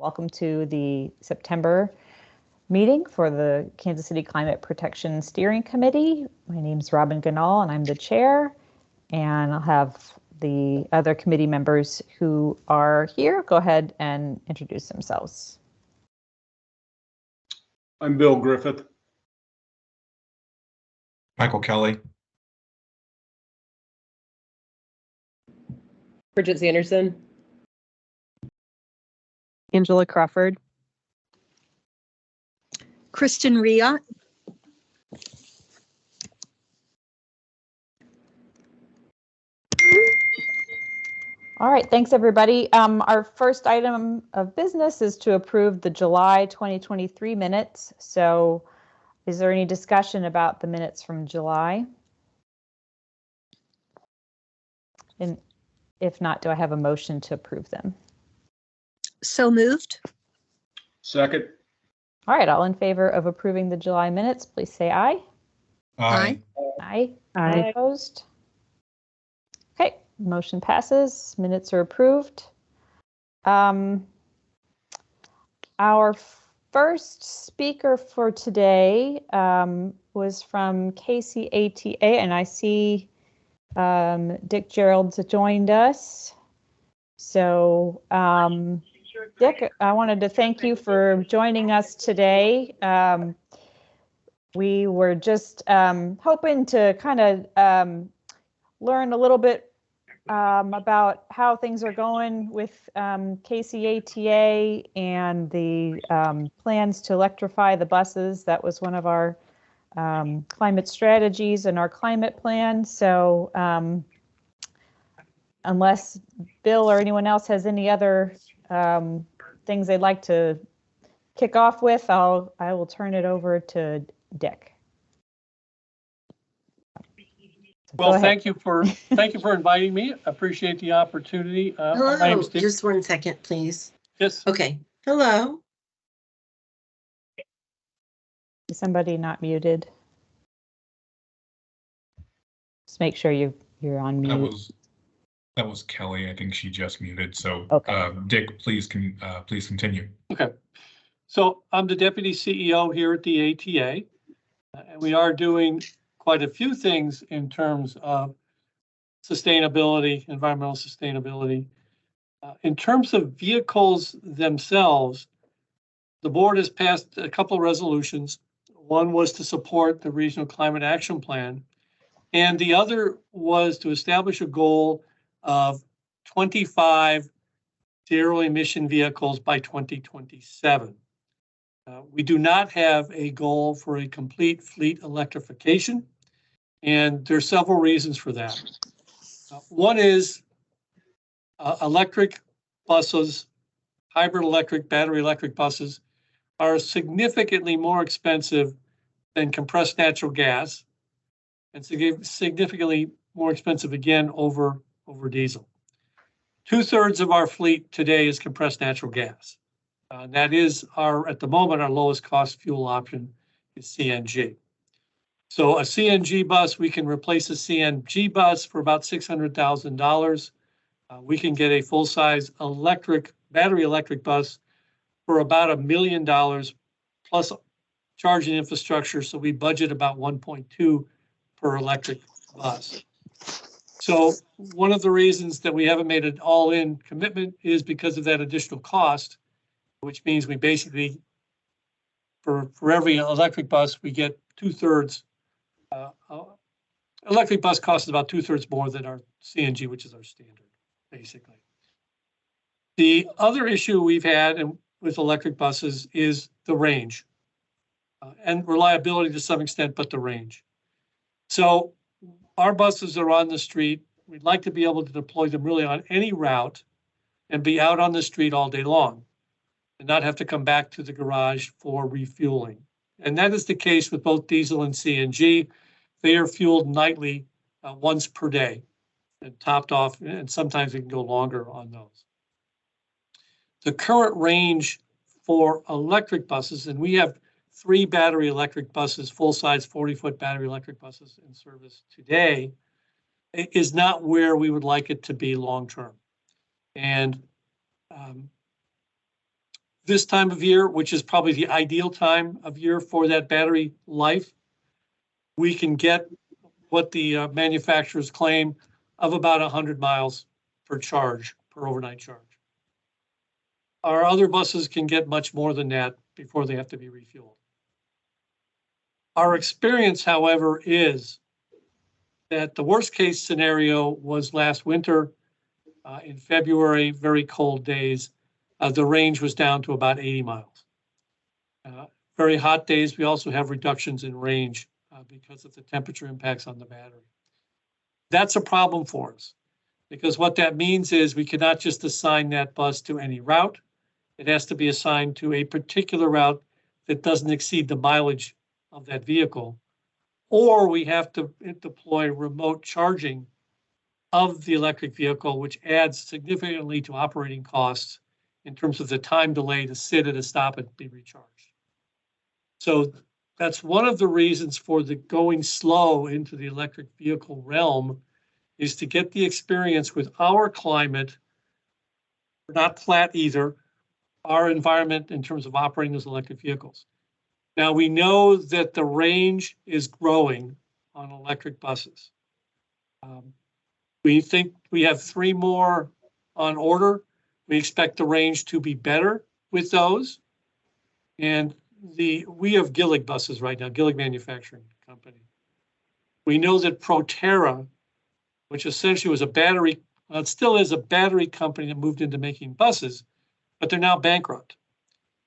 Welcome to the September meeting for the Kansas City Climate Protection Steering Committee. My name is Robin Ganal and I'm the chair, and I'll have the other committee members who are here go ahead and introduce themselves. I'm Bill Griffith. Michael Kelly. Bridget Sanderson. Angela Crawford. Kristen Riot. All right, thanks everybody. Our first item of business is to approve the July 2023 minutes. So is there any discussion about the minutes from July? And if not, do I have a motion to approve them? So moved. Second. All right, all in favor of approving the July minutes, please say aye. Aye. Aye. Aye. Any opposed? Okay, motion passes. Minutes are approved. Our first speaker for today was from KCATA, and I see Dick Gerald's joined us. So Dick, I wanted to thank you for joining us today. We were just hoping to kind of learn a little bit about how things are going with KCATA and the plans to electrify the buses. That was one of our climate strategies in our climate plan. So unless Bill or anyone else has any other things they'd like to kick off with, I will turn it over to Dick. Well, thank you for inviting me. I appreciate the opportunity. Hello. My name's Dick. Just 1 second, please. Yes. Okay. Hello. Is somebody not muted? Just make sure you're on mute. That was Kelly. I think she just muted. So Okay. Dick, please continue. Okay. So I'm the deputy CEO here at the ATA, and we are doing quite a few things in terms of sustainability, environmental sustainability. In terms of vehicles themselves, the board has passed a couple of resolutions. One was to support the Regional Climate Action Plan, and the other was to establish a goal of 25 zero emission vehicles by 2027. We do not have a goal for a complete fleet electrification, and there's several reasons for that. One is electric buses, hybrid electric, battery electric buses are significantly more expensive than compressed natural gas, and significantly more expensive again over diesel. 2/3 of our fleet today is compressed natural gas. That is at the moment, our lowest cost fuel option is CNG. So a CNG bus, we can replace a CNG bus for about $600,000. We can get a full-size battery electric bus for about $1 million plus charging infrastructure. So we budget about 1.2 per electric bus. So one of the reasons that we haven't made an all-in commitment is because of that additional cost, which means we basically, for every electric bus, we get 2/3. Electric bus costs about 2/3 more than our CNG, which is our standard, basically. The other issue we've had with electric buses is the range and reliability to some extent, but the range. So our buses are on the street. We'd like to be able to deploy them really on any route and be out on the street all day long and not have to come back to the garage for refueling. And that is the case with both diesel and CNG. They are fueled nightly once per day and topped off, and sometimes we can go longer on those. The current range for electric buses, and we have 3 battery electric buses, full-size 40-foot battery electric buses in service today, is not where we would like it to be long-term. And this time of year, which is probably the ideal time of year for that battery life, we can get what the manufacturers claim of about 100 miles per charge, per overnight charge. Our other buses can get much more than that before they have to be refueled. Our experience, however, is that the worst case scenario was last winter in February, very cold days. The range was down to about 80 miles. Very hot days, we also have reductions in range because of the temperature impacts on the battery. That's a problem for us because what that means is we cannot just assign that bus to any route. It has to be assigned to a particular route that doesn't exceed the mileage of that vehicle, or we have to deploy remote charging of the electric vehicle, which adds significantly to operating costs in terms of the time delay to sit at a stop and be recharged. So that's one of the reasons for the going slow into the electric vehicle realm is to get the experience with our climate. We're not flat either, our environment in terms of operating those electric vehicles. Now we know that the range is growing on electric buses. We think we have 3 more on order. We expect the range to be better with those. And we have Gillig buses right now, Gillig Manufacturing Company. We know that Proterra, which essentially was a battery, well, it still is a battery company that moved into making buses, but they're now bankrupt.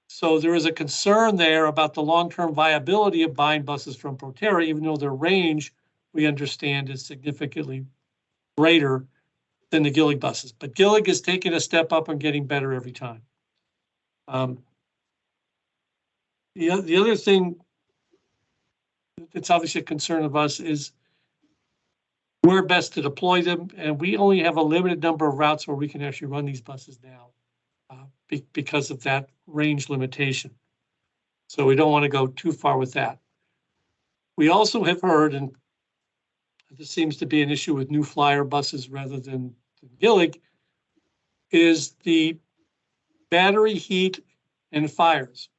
So there is a concern there about the long-term viability of buying buses from Proterra, even though their range, we understand, is significantly greater than the Gillig buses. But Gillig is taking a step up and getting better every time. The other thing that's obviously a concern of us is where best to deploy them. And we only have a limited number of routes where we can actually run these buses now because of that range limitation. So we don't want to go too far with that. We also have heard, and this seems to be an issue with New Flyer buses rather than Gillig, is the battery heat and fires.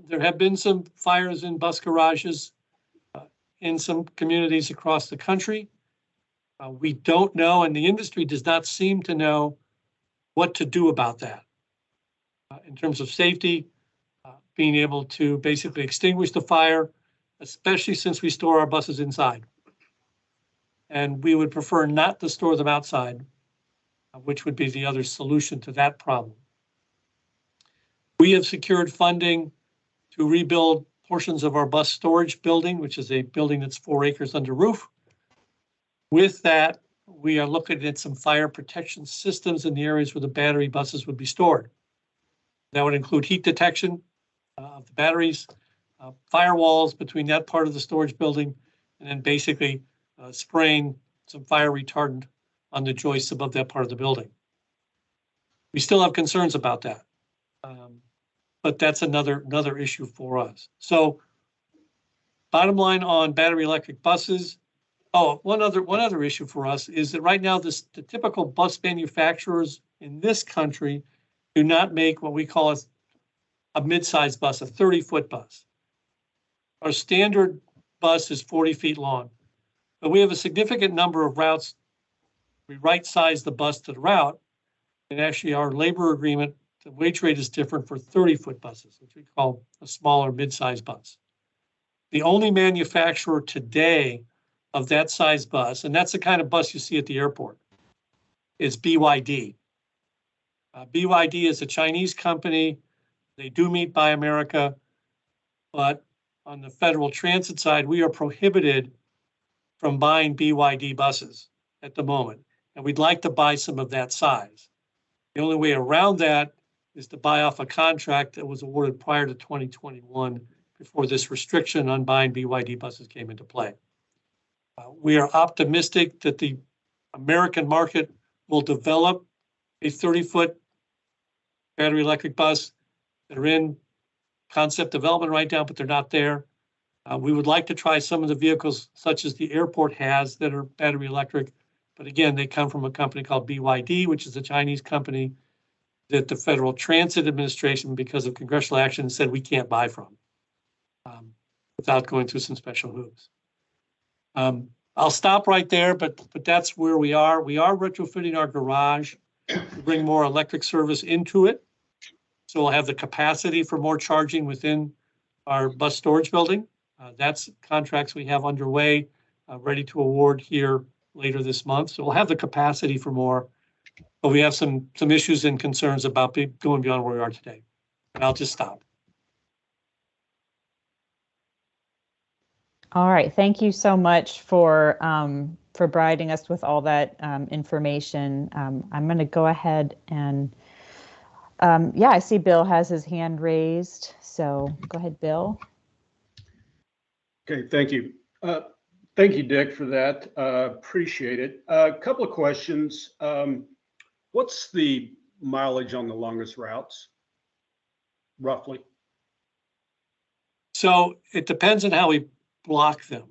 There have been some fires in bus garages in some communities across the country. We don't know, and the industry does not seem to know what to do about that in terms of safety, being able to basically extinguish the fire, especially since we store our buses inside. And we would prefer not to store them outside, which would be the other solution to that problem. We have secured funding to rebuild portions of our bus storage building, which is a building that's 4 acres under roof. With that, we are looking at some fire protection systems in the areas where the battery buses would be stored. That would include heat detection of the batteries, firewalls between that part of the storage building, and then basically spraying some fire retardant on the joists above that part of the building. We still have concerns about that, but that's another issue for us. So bottom line on battery electric buses. Oh, one other issue for us is that right now the typical bus manufacturers in this country do not make what we call a mid-sized bus, a 30-foot bus. Our standard bus is 40 feet long, but we have a significant number of routes. We right-size the bus to the route, and actually our labor agreement, the wage rate is different for 30-foot buses, which we call a smaller mid-sized bus. The only manufacturer today of that size bus, and that's the kind of bus you see at the airport, is BYD. BYD is a Chinese company. They do meet Buy America, but on the federal transit side, we are prohibited from buying BYD buses at the moment, and we'd like to buy some of that size. The only way around that is to buy off a contract that was awarded prior to 2021 before this restriction on buying BYD buses came into play. We are optimistic that the American market will develop a 30-foot battery electric bus. They're in concept development right now, but they're not there. We would like to try some of the vehicles such as the airport has that are battery electric. But again, they come from a company called BYD, which is a Chinese company. that the Federal Transit Administration, because of congressional action, said we can't buy from without going through some special hoops. I'll stop right there, but that's where we are. We are retrofitting our garage to bring more electric service into it. So we'll have the capacity for more charging within our bus storage building. That's contracts we have underway, ready to award here later this month. So we'll have the capacity for more, but we have some issues and concerns about going beyond where we are today. And I'll just stop. All right, thank you so much for providing us with all that information. I'm going to go ahead and, yeah, I see Bill has his hand raised, so go ahead, Bill. Okay, thank you. Thank you, Dick, for that. Appreciate it. A couple of questions. What's the mileage on the longest routes, roughly? So it depends on how we block them.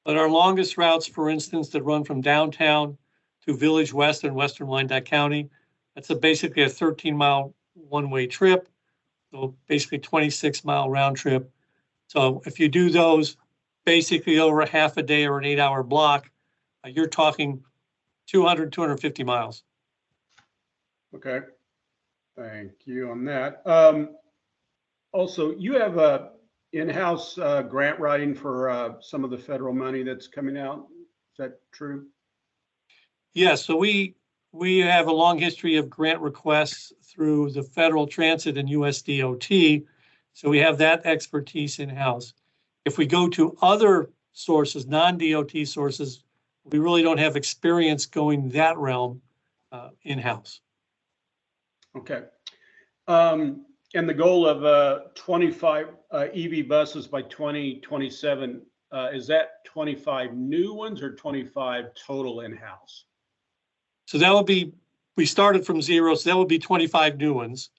But our longest routes, for instance, that run from downtown to Village West and Western Wyandotte County, that's basically a 13-mile one-way trip. So basically 26-mile round trip. So if you do those basically over a half a day or an 8-hour block, you're talking 200, 250 miles. Okay, thank you on that. Also, you have a in-house grant writing for some of the federal money that's coming out. Is that true? Yes, so we have a long history of grant requests through the Federal Transit and USDOT. So we have that expertise in-house. If we go to other sources, non-DOT sources, we really don't have experience going that realm in-house. Okay. And the goal of 25 EV buses by 2027, is that 25 new ones or 25 total in-house? So that would be, we started from zero, so that would be 25 new ones.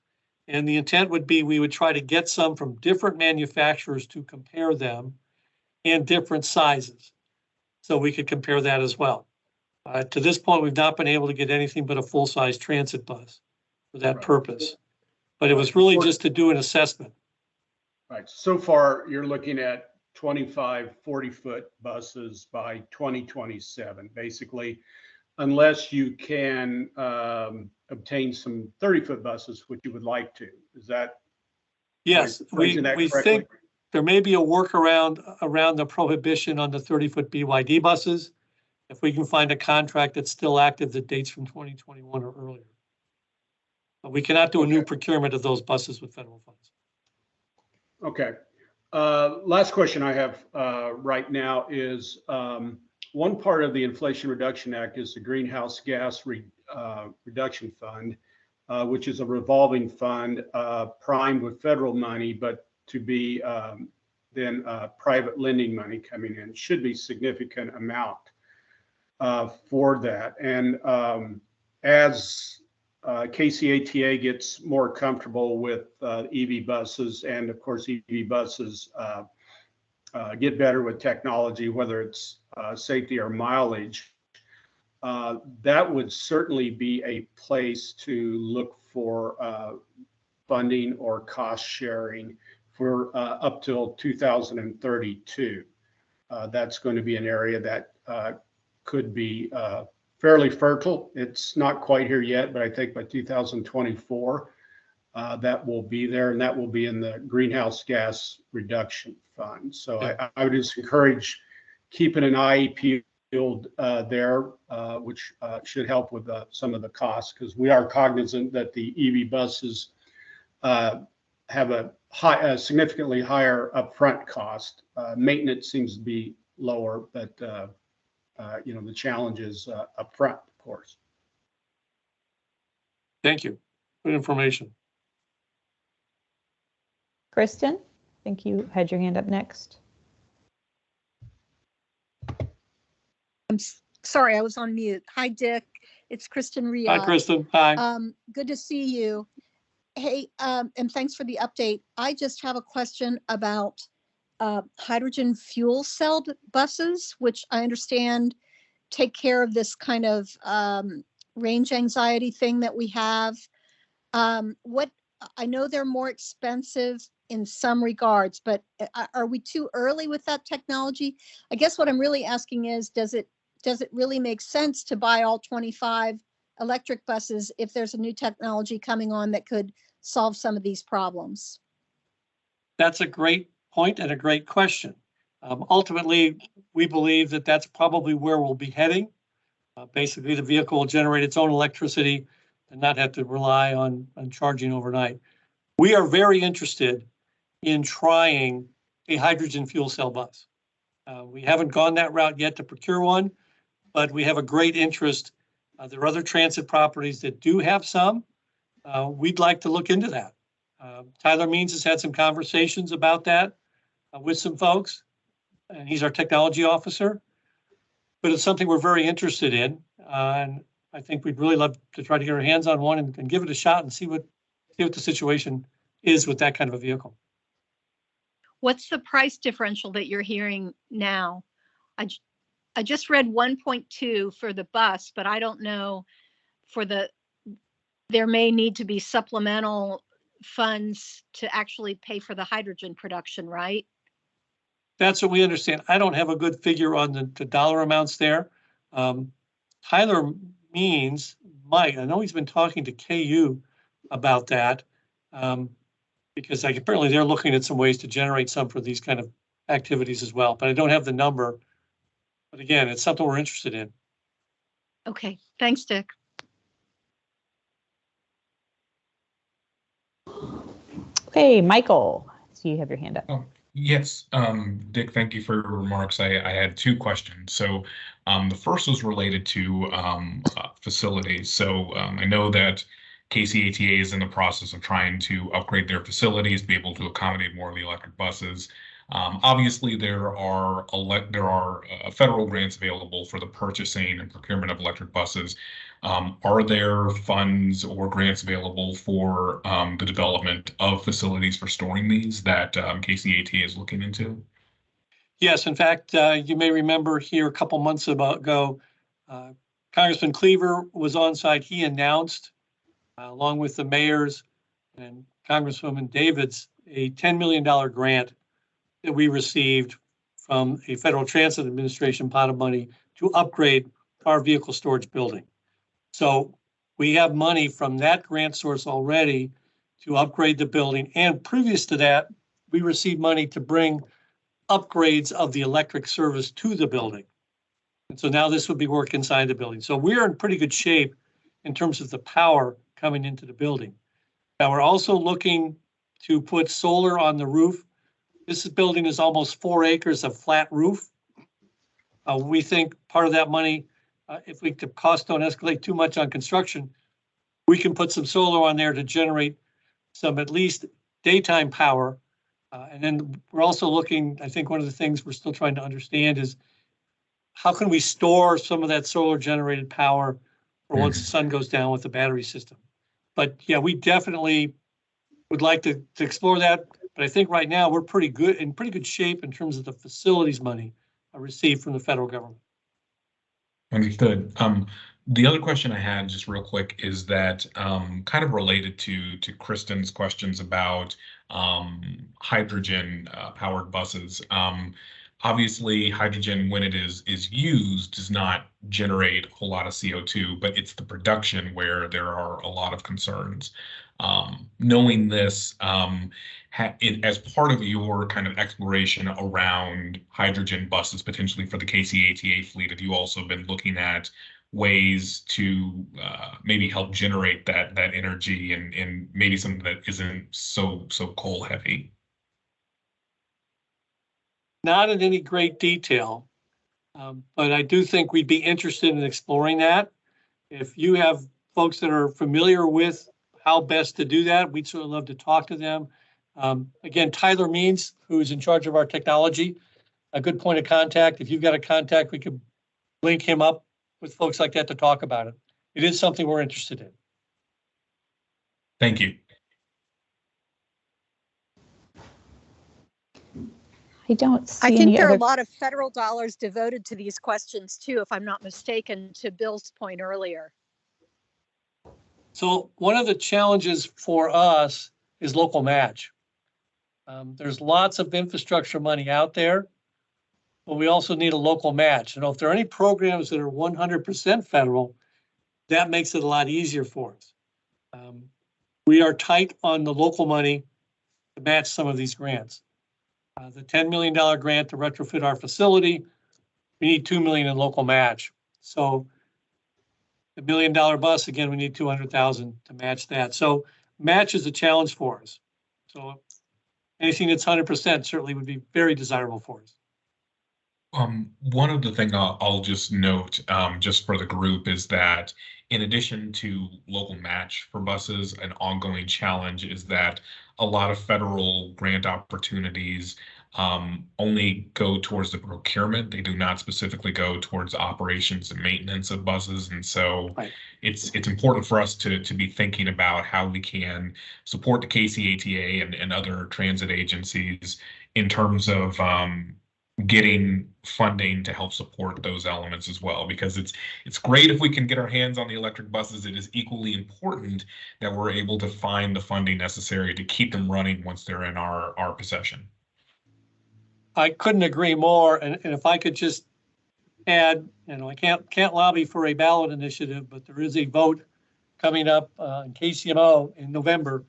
And the intent would be we would try to get some from different manufacturers to compare them and different sizes. So we could compare that as well. To this point, we've not been able to get anything but a full-size transit bus for that purpose. But it was really just to do an assessment. Right. So far, you're looking at 25 40-foot buses by 2027, basically, unless you can obtain some 30-foot buses, which you would like to. Is that? Yes, we think there may be a workaround around the prohibition on the 30-foot BYD buses. If we can find a contract that's still active that dates from 2021 or earlier. But we cannot do a new procurement of those buses with federal funds. Okay. Last question I have right now is one part of the Inflation Reduction Act is the Greenhouse Gas Reduction Fund, which is a revolving fund primed with federal money, but to be then private lending money coming in. Should be significant amount for that. And as KCATA gets more comfortable with EV buses, and of course EV buses get better with technology, whether it's safety or mileage, that would certainly be a place to look for funding or cost sharing for up till 2032. That's going to be an area that could be fairly fertile. It's not quite here yet, but I think by 2024, that will be there, and that will be in the Greenhouse Gas Reduction Fund. So I would just encourage keeping an eye peeled there, which should help with some of the costs, because we are cognizant that the EV buses have a significantly higher upfront cost. Maintenance seems to be lower, but you know, the challenge is up front, of course. Thank you. Good information. Kristen, I think you had your hand up next. I'm sorry, I was on mute. Hi, Dick. It's Kristen Riot. Hi, Kristen. Hi. Good to see you. Hey, and thanks for the update. I just have a question about hydrogen fuel cell buses, which I understand take care of this kind of range anxiety thing that we have. What, I know they're more expensive in some regards, but are we too early with that technology? I guess what I'm really asking is, does it really make sense to buy all 25 electric buses if there's a new technology coming on that could solve some of these problems? That's a great point and a great question. Ultimately, we believe that that's probably where we'll be heading. Basically, the vehicle will generate its own electricity and not have to rely on charging overnight. We are very interested in trying a hydrogen fuel cell bus. We haven't gone that route yet to procure one, but we have a great interest. There are other transit properties that do have some. We'd like to look into that. Tyler Means has had some conversations about that with some folks, and he's our technology officer. But it's something we're very interested in, and I think we'd really love to try to get our hands on one and give it a shot and see what the situation is with that kind of a vehicle. What's the price differential that you're hearing now? I just read 1.2 for the bus, but I don't know for there may need to be supplemental funds to actually pay for the hydrogen production, right? That's what we understand. I don't have a good figure on the dollar amounts there. Tyler Means, Mike, I know he's been talking to KU about that because apparently they're looking at some ways to generate some for these kind of activities as well, but I don't have the number. But again, it's something we're interested in. Okay, thanks, Dick. Okay, Michael, so you have your hand up. Oh, yes, Dick, thank you for your remarks. I had two questions. So the first was related to facilities. So I know that KCATA is in the process of trying to upgrade their facilities to be able to accommodate more of the electric buses. Obviously, there are federal grants available for the purchasing and procurement of electric buses. Are there funds or grants available for the development of facilities for storing these that KCATA is looking into? Yes, in fact, you may remember here a couple months ago, Congressman Cleaver was on site. He announced, along with the mayors and Congresswoman Davids, a $10 million grant that we received from a Federal Transit Administration pot of money to upgrade our vehicle storage building. So we have money from that grant source already to upgrade the building. And previous to that, we received money to bring upgrades of the electric service to the building. And so now this would be work inside the building. So we're in pretty good shape in terms of the power coming into the building. Now we're also looking to put solar on the roof. This building is almost 4 acres of flat roof. We think part of that money, if the costs don't escalate too much on construction, we can put some solar on there to generate some at least daytime power. And then we're also looking, I think one of the things we're still trying to understand is how can we store some of that solar generated power for once the sun goes down with the battery system. But yeah, we definitely would like to explore that. But I think right now we're pretty good shape in terms of the facilities money received from the federal government. Understood. The other question I had, just real quick, is that kind of related to Kristen's questions about hydrogen powered buses. Obviously, hydrogen, when it is used, does not generate a whole lot of CO2, but it's the production where there are a lot of concerns. Knowing this, as part of your kind of exploration around hydrogen buses, potentially for the KCATA fleet, have you also been looking at ways to maybe help generate that energy and maybe something that isn't so coal heavy? Not in any great detail, but I do think we'd be interested in exploring that. If you have folks that are familiar with how best to do that, we'd certainly love to talk to them. Again, Tyler Means, who's in charge of our technology, a good point of contact. If you've got a contact, we could link him up with folks like that to talk about it. It is something we're interested in. Thank you. I don't see I think any there are other. a lot of federal dollars devoted to these questions too, if I'm not mistaken, to Bill's point earlier. So one of the challenges for us is local match. There's lots of infrastructure money out there, but we also need a local match. And if there are any programs that are 100% federal, that makes it a lot easier for us. We are tight on the local money to match some of these grants. The $10 million grant to retrofit our facility, we need $2 million in local match. So the $1 million bus, again, we need 200,000 to match that. So match is a challenge for us. So anything that's 100% certainly would be very desirable for us. One of the things I'll just note, just for the group, is that in addition to local match for buses, an ongoing challenge is that a lot of federal grant opportunities only go towards the procurement. They do not specifically go towards operations and maintenance of buses. And so Right. it's important for us to be thinking about how we can support the KCATA and other transit agencies in terms of getting funding to help support those elements as well, because it's great if we can get our hands on the electric buses. It is equally important that we're able to find the funding necessary to keep them running once they're in our possession. I couldn't agree more. And if I could just add, I can't lobby for a ballot initiative, but there is a vote coming up in KCMO in November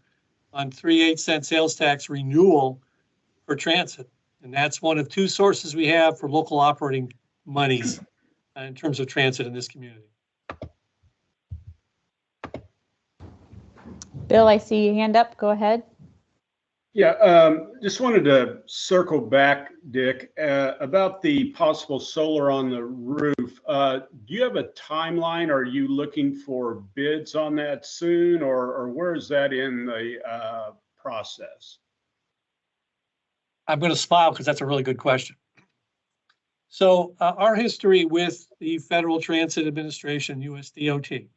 on 3/8 sales tax renewal for transit. And that's one of two sources we have for local operating monies in terms of transit in this community. Bill, I see your hand up. Go ahead. Yeah, just wanted to circle back, Dick, about the possible solar on the roof. Do you have a timeline? Are you looking for bids on that soon, or where is that in the process? I'm going to smile because that's a really good question. So our history with the Federal Transit Administration, USDOT,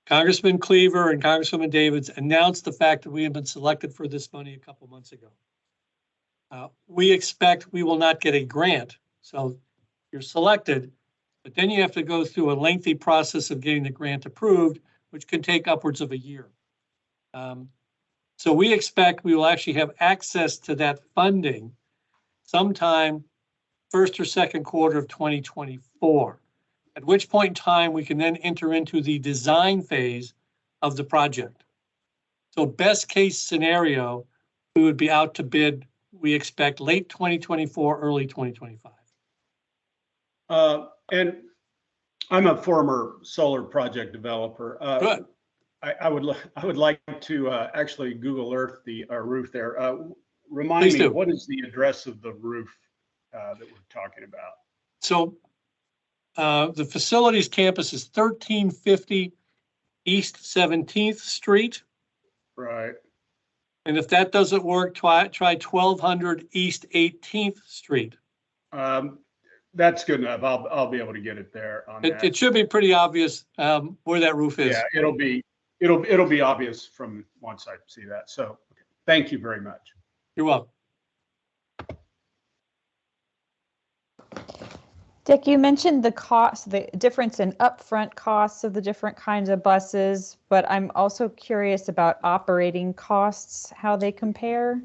Congressman Cleaver and Congresswoman Davids announced the fact that we have been selected for this money a couple months ago. We expect we will not get a grant. So you're selected, but then you have to go through a lengthy process of getting the grant approved, which can take upwards of a year. So we expect we will actually have access to that funding sometime first or second quarter of 2024, at which point in time we can then enter into the design phase of the project. So best case scenario, we would be out to bid, we expect late 2024, early 2025. And I'm a former solar project developer. Good. I would like to actually Google Earth the roof there. Remind Please me, do. what is the address of the roof that we're talking about? So the facilities campus is 1350 East 17th Street. Right. And if that doesn't work, try 1200 East 18th Street. That's good enough. I'll be able to get it there on that. It should be pretty obvious where that roof is. Yeah, it'll be obvious from once I see that. So thank you very much. You're welcome. Dick, you mentioned the cost, the difference in upfront costs of the different kinds of buses, but I'm also curious about operating costs, how they compare.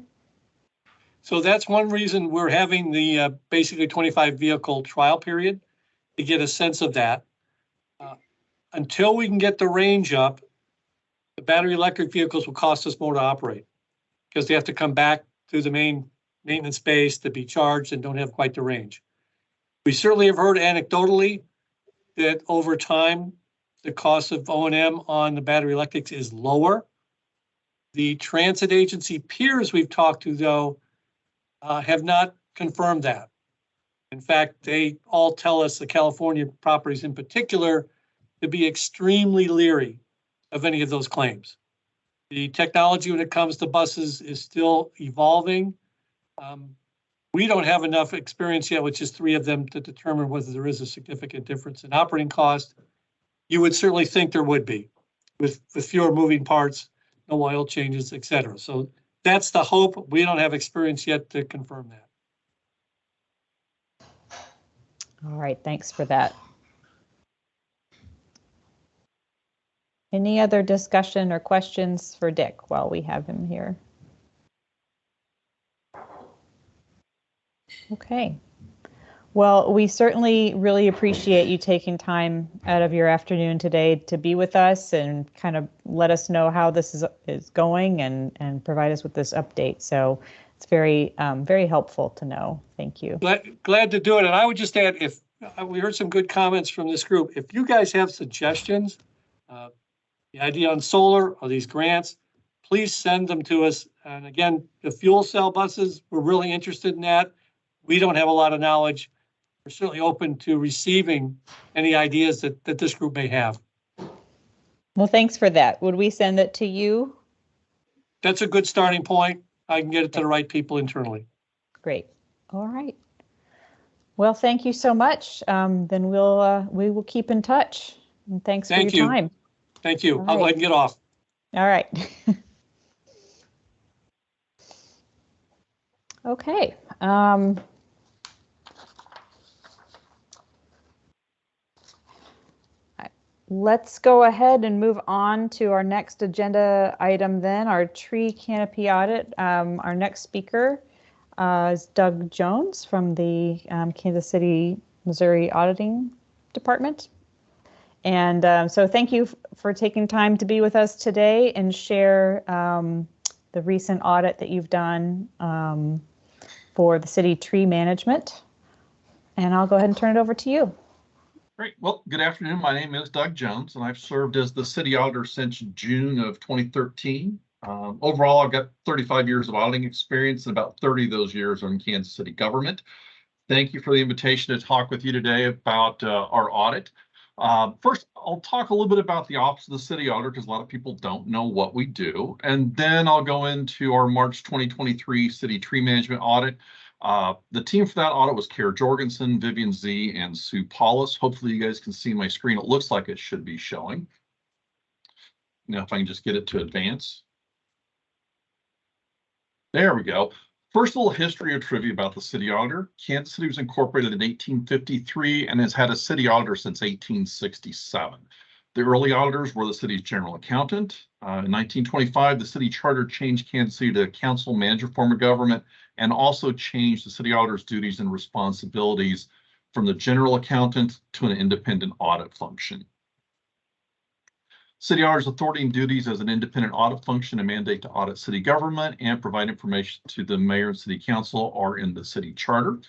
So that's one reason we're having the basically 25 vehicle trial period to get a sense of that. Until we can get the range up, the battery electric vehicles will cost us more to operate because they have to come back through the main maintenance base to be charged and don't have quite the range. We certainly have heard anecdotally that over time, the cost of O&M on the battery electrics is lower. The transit agency peers we've talked to, though, have not confirmed that. In fact, they all tell us, the California properties in particular, to be extremely leery of any of those claims. The technology when it comes to buses is still evolving. We don't have enough experience yet with just 3 of them to determine whether there is a significant difference in operating cost. You would certainly think there would be with fewer moving parts, no oil changes, et cetera. So that's the hope. We don't have experience yet to confirm that. All right, thanks for that. Any other discussion or questions for Dick while we have him here? Okay. Well, we certainly really appreciate you taking time out of your afternoon today to be with us and kind of let us know how this is going and provide us with this update. So it's very, very helpful to know. Thank you. Glad to do it. And I would just add, if we heard some good comments from this group, if you guys have suggestions, the idea on solar or these grants, please send them to us. And again, the fuel cell buses, we're really interested in that. We don't have a lot of knowledge. We're certainly open to receiving any ideas that this group may have. Well, thanks for that. Would we send it to you? That's a good starting point. I can get it to the right people internally. Great. All right. Well, thank you so much. Then we will keep in touch. And thanks for your time. Thank you. All I'll go ahead and get off. All right. Okay. Let's go ahead and move on to our next agenda item then, our tree canopy audit. Our next speaker is Doug Jones from the Kansas City, Missouri Auditing Department. And so thank you for taking time to be with us today and share the recent audit that you've done for the city tree management. And I'll go ahead and turn it over to you. Great. Well, good afternoon. My name is Doug Jones, and I've served as the city auditor since June of 2013. Overall, I've got 35 years of auditing experience, and about 30 of those years are in Kansas City government. Thank you for the invitation to talk with you today about our audit. First, I'll talk a little bit about the Office of the City Auditor because a lot of people don't know what we do. And then I'll go into our March 2023 City Tree Management Audit. The team for that audit was Kara Jorgensen, Vivian Z, and Sue Paulus. Hopefully you guys can see my screen. It looks like it should be showing. Now, if I can just get it to advance. There we go. First, a little history or trivia about the city auditor. Kansas City was incorporated in 1853 and has had a city auditor since 1867. The early auditors were the city's general accountant. In 1925, the city charter changed Kansas City to council manager form of government and also changed the city auditor's duties and responsibilities from the general accountant to an independent audit function. City auditor's authority and duties as an independent audit function and mandate to audit city government and provide information to the mayor and city council are in the city charter.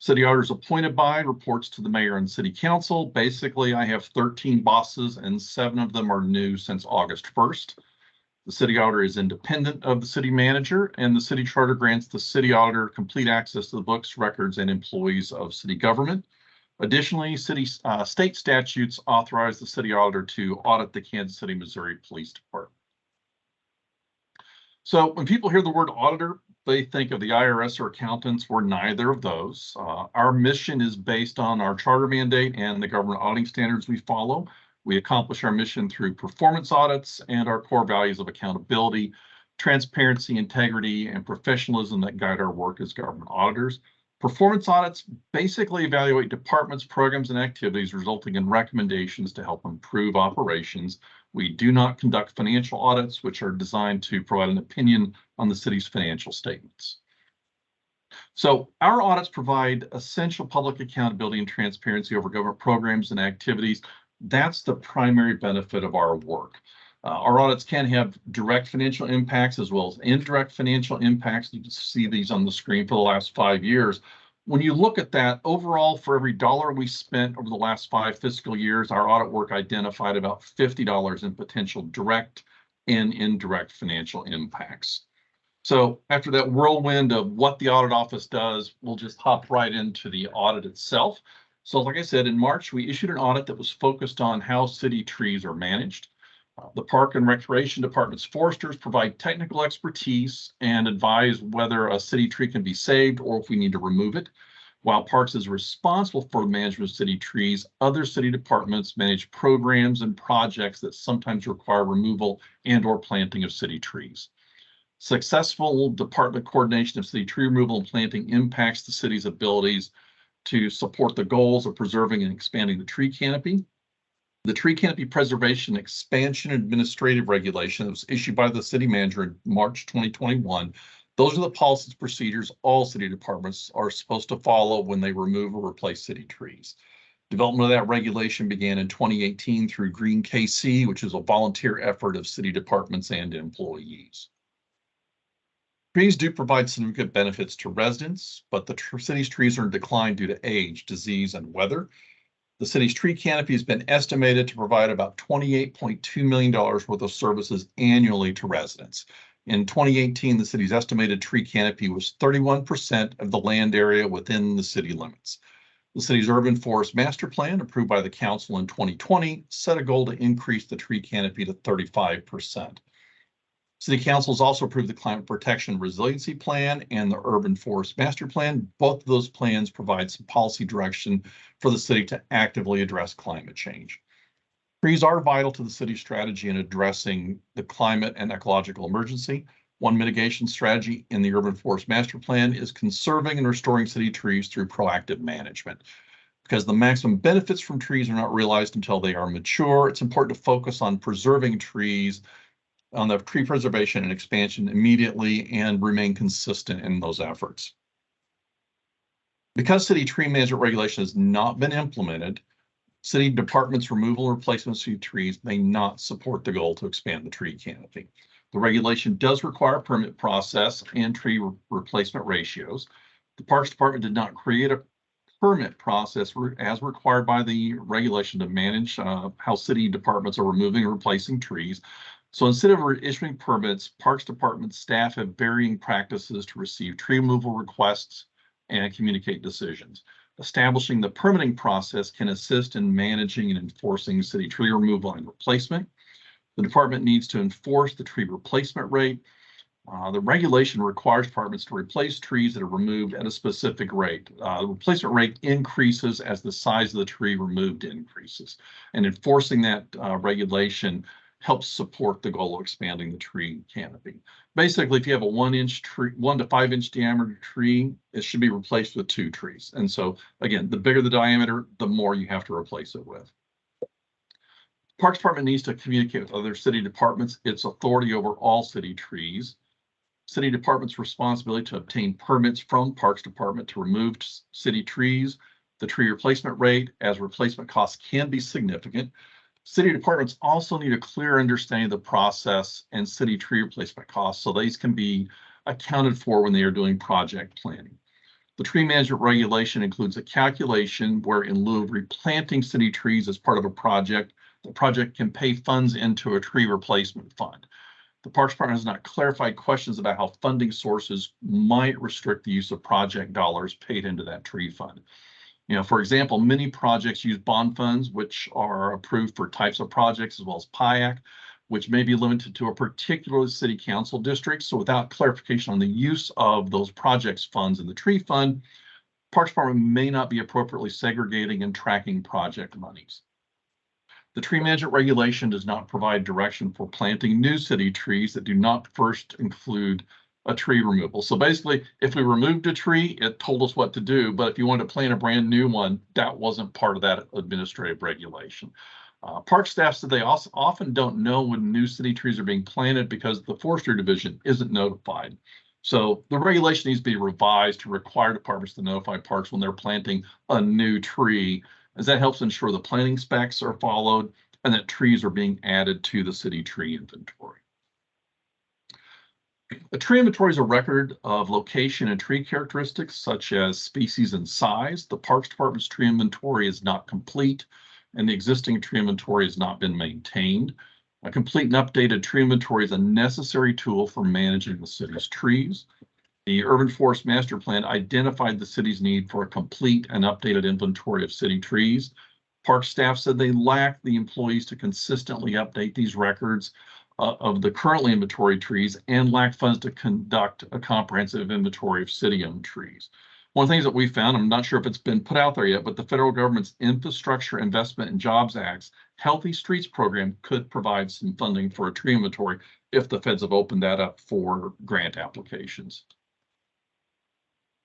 City auditor is appointed by, reports to the mayor and city council. Basically, I have 13 bosses and 7 of them are new since August 1st. The city auditor is independent of the city manager, and the city charter grants the city auditor complete access to the books, records, and employees of city government. Additionally, state statutes authorize the city auditor to audit the Kansas City, Missouri Police Department. So when people hear the word auditor, they think of the IRS or accountants. We're neither of those. Our mission is based on our charter mandate and the government auditing standards we follow. We accomplish our mission through performance audits and our core values of accountability, transparency, integrity, and professionalism that guide our work as government auditors. Performance audits basically evaluate departments, programs, and activities, resulting in recommendations to help improve operations. We do not conduct financial audits, which are designed to provide an opinion on the city's financial statements. So our audits provide essential public accountability and transparency over government programs and activities. That's the primary benefit of our work. Our audits can have direct financial impacts as well as indirect financial impacts. You can see these on the screen for the last 5 years. When you look at that, overall, for every dollar we spent over the last 5 fiscal years, our audit work identified about $50 in potential direct and indirect financial impacts. So after that whirlwind of what the audit office does, we'll just hop right into the audit itself. So like I said, in March, we issued an audit that was focused on how city trees are managed. The Park and Recreation Department's foresters provide technical expertise and advise whether a city tree can be saved or if we need to remove it. While Parks is responsible for the management of city trees, other city departments manage programs and projects that sometimes require removal and or planting of city trees. Successful department coordination of city tree removal and planting impacts the city's abilities to support the goals of preserving and expanding the tree canopy. The tree canopy preservation expansion administrative regulation that was issued by the city manager in March 2021. Those are the policies, procedures all city departments are supposed to follow when they remove or replace city trees. Development of that regulation began in 2018 through Green KC, which is a volunteer effort of city departments and employees. Trees do provide significant benefits to residents, but the city's trees are in decline due to age, disease, and weather. The city's tree canopy has been estimated to provide about $28.2 million worth of services annually to residents. In 2018, the city's estimated tree canopy was 31% of the land area within the city limits. The city's urban forest master plan, approved by the council in 2020, set a goal to increase the tree canopy to 35%. City council has also approved the climate protection resiliency plan and the urban forest master plan. Both of those plans provide some policy direction for the city to actively address climate change. Trees are vital to the city's strategy in addressing the climate and ecological emergency. One mitigation strategy in the urban forest master plan is conserving and restoring city trees through proactive management. Because the maximum benefits from trees are not realized until they are mature, it's important to focus on preserving trees, on the tree preservation and expansion immediately, and remain consistent in those efforts. Because city tree management regulation has not been implemented, city departments' removal and replacement of city trees may not support the goal to expand the tree canopy. The regulation does require a permit process and tree replacement ratios. The Parks Department did not create a permit process as required by the regulation to manage how city departments are removing and replacing trees. So instead of issuing permits, Parks Department staff have varying practices to receive tree removal requests and communicate decisions. Establishing the permitting process can assist in managing and enforcing city tree removal and replacement. The department needs to enforce the tree replacement rate. The regulation requires departments to replace trees that are removed at a specific rate. The replacement rate increases as the size of the tree removed increases. And enforcing that regulation helps support the goal of expanding the tree canopy. Basically, if you have a 1 to 5 inch diameter tree, it should be replaced with 2 trees. And so again, the bigger the diameter, the more you have to replace it with. Parks Department needs to communicate with other city departments its authority over all city trees. City Department's responsibility to obtain permits from Parks Department to remove city trees. The tree replacement rate, as replacement costs can be significant. City departments also need a clear understanding of the process and city tree replacement costs, so these can be accounted for when they are doing project planning. The tree management regulation includes a calculation where, in lieu of replanting city trees as part of a project, the project can pay funds into a tree replacement fund. The Parks Department has not clarified questions about how funding sources might restrict the use of project dollars paid into that tree fund. You know, for example, many projects use bond funds, which are approved for types of projects, as well as PIAC, which may be limited to a particular city council district. So without clarification on the use of those projects funds in the tree fund, Parks Department may not be appropriately segregating and tracking project monies. The tree management regulation does not provide direction for planting new city trees that do not first include a tree removal. So basically, if we removed a tree, it told us what to do. But if you wanted to plant a brand new one, that wasn't part of that administrative regulation. Park staff said they also often don't know when new city trees are being planted because the forestry division isn't notified. So the regulation needs to be revised to require departments to notify parks when they're planting a new tree, as that helps ensure the planting specs are followed and that trees are being added to the city tree inventory. A tree inventory is a record of location and tree characteristics such as species and size. The Parks Department's tree inventory is not complete, and the existing tree inventory has not been maintained. A complete and updated tree inventory is a necessary tool for managing the city's trees. The Urban Forest Master Plan identified the city's need for a complete and updated inventory of city trees. Park staff said they lack the employees to consistently update these records of the currently inventory trees and lack funds to conduct a comprehensive inventory of city-owned trees. One of the things that we found, I'm not sure if it's been put out there yet, but the federal government's Infrastructure Investment and Jobs Act's Healthy Streets program could provide some funding for a tree inventory if the feds have opened that up for grant applications.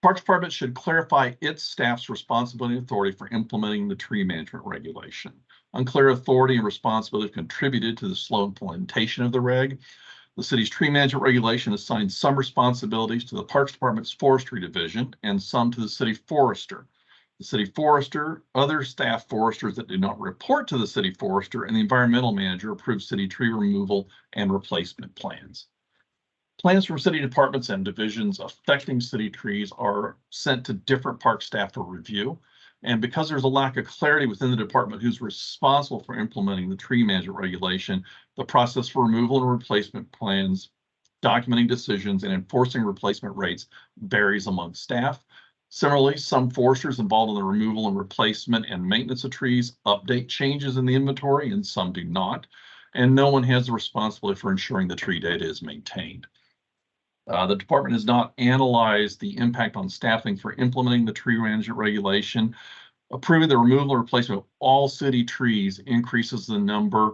Parks Department should clarify its staff's responsibility and authority for implementing the tree management regulation. Unclear authority and responsibility contributed to the slow implementation of the reg. The city's tree management regulation assigned some responsibilities to the Parks Department's forestry division and some to the city forester. The city forester, other staff foresters that do not report to the city forester, and the environmental manager approve city tree removal and replacement plans. Plans from city departments and divisions affecting city trees are sent to different park staff for review. And because there's a lack of clarity within the department who's responsible for implementing the tree management regulation, the process for removal and replacement plans, documenting decisions, and enforcing replacement rates varies among staff. Similarly, some foresters involved in the removal and replacement and maintenance of trees update changes in the inventory, and some do not. And no one has the responsibility for ensuring the tree data is maintained. The department has not analyzed the impact on staffing for implementing the tree management regulation. Approving the removal or replacement of all city trees increases the number,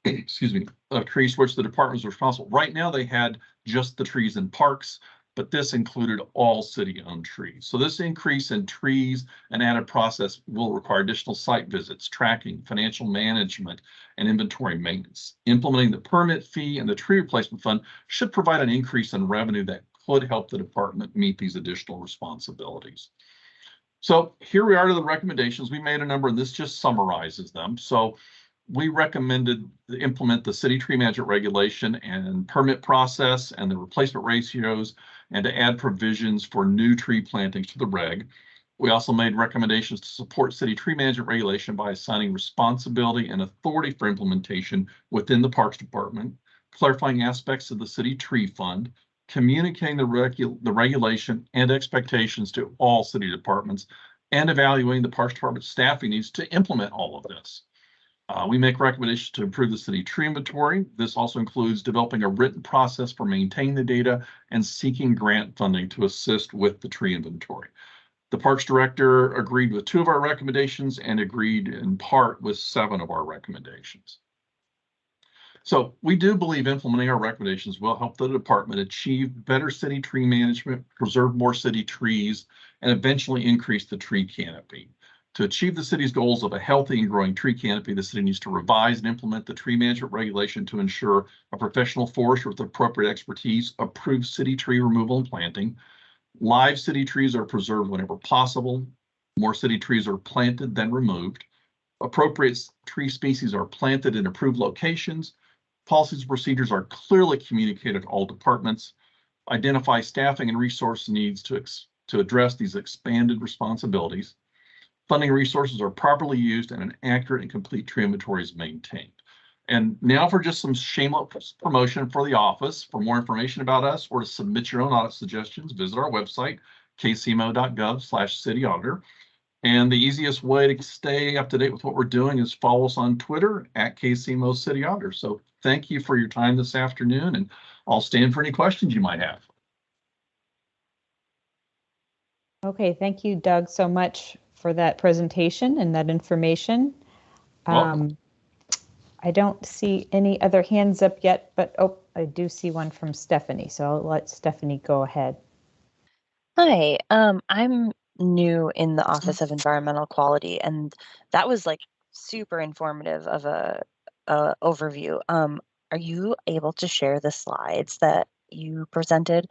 of trees for which the department is responsible. Right now, they had just the trees in parks, but this included all city-owned trees. So this increase in trees and added process will require additional site visits, tracking, financial management, and inventory maintenance. Implementing the permit fee and the tree replacement fund should provide an increase in revenue that could help the department meet these additional responsibilities. So here we are to the recommendations. We made a number, and this just summarizes them. So we recommended to implement the city tree management regulation and permit process and the replacement ratios, and to add provisions for new tree plantings to the reg. We also made recommendations to support city tree management regulation by assigning responsibility and authority for implementation within the Parks Department, clarifying aspects of the city tree fund, communicating the regulation and expectations to all city departments, and evaluating the Parks Department staffing needs to implement all of this. We make recommendations to improve the city tree inventory. This also includes developing a written process for maintaining the data and seeking grant funding to assist with the tree inventory. The Parks Director agreed with 2 of our recommendations and agreed in part with 7 of our recommendations. So we do believe implementing our recommendations will help the department achieve better city tree management, preserve more city trees, and eventually increase the tree canopy. To achieve the city's goals of a healthy and growing tree canopy, the city needs to revise and implement the tree management regulation to ensure a professional forester with appropriate expertise approves city tree removal and planting. Live city trees are preserved whenever possible. More city trees are planted than removed. Appropriate tree species are planted in approved locations. Policies and procedures are clearly communicated to all departments. Identify staffing and resource needs to address these expanded responsibilities. Funding resources are properly used and an accurate and complete tree inventory is maintained. And now for just some shameless promotion for the office. For more information about us or to submit your own audit suggestions, visit our website, kcmo.gov/cityauditor. And the easiest way to stay up to date with what we're doing is follow us on Twitter at KCMO City Auditor. So thank you for your time this afternoon, and I'll stand for any questions you might have. Okay, thank you, Doug, so much for that presentation and that information. I don't see any other hands up yet, but oh, I do see one from Stephanie, so I'll let Stephanie go ahead. Hi, I'm new in the Office of Environmental Quality, and that was like super informative of a overview. Are you able to share the slides that you presented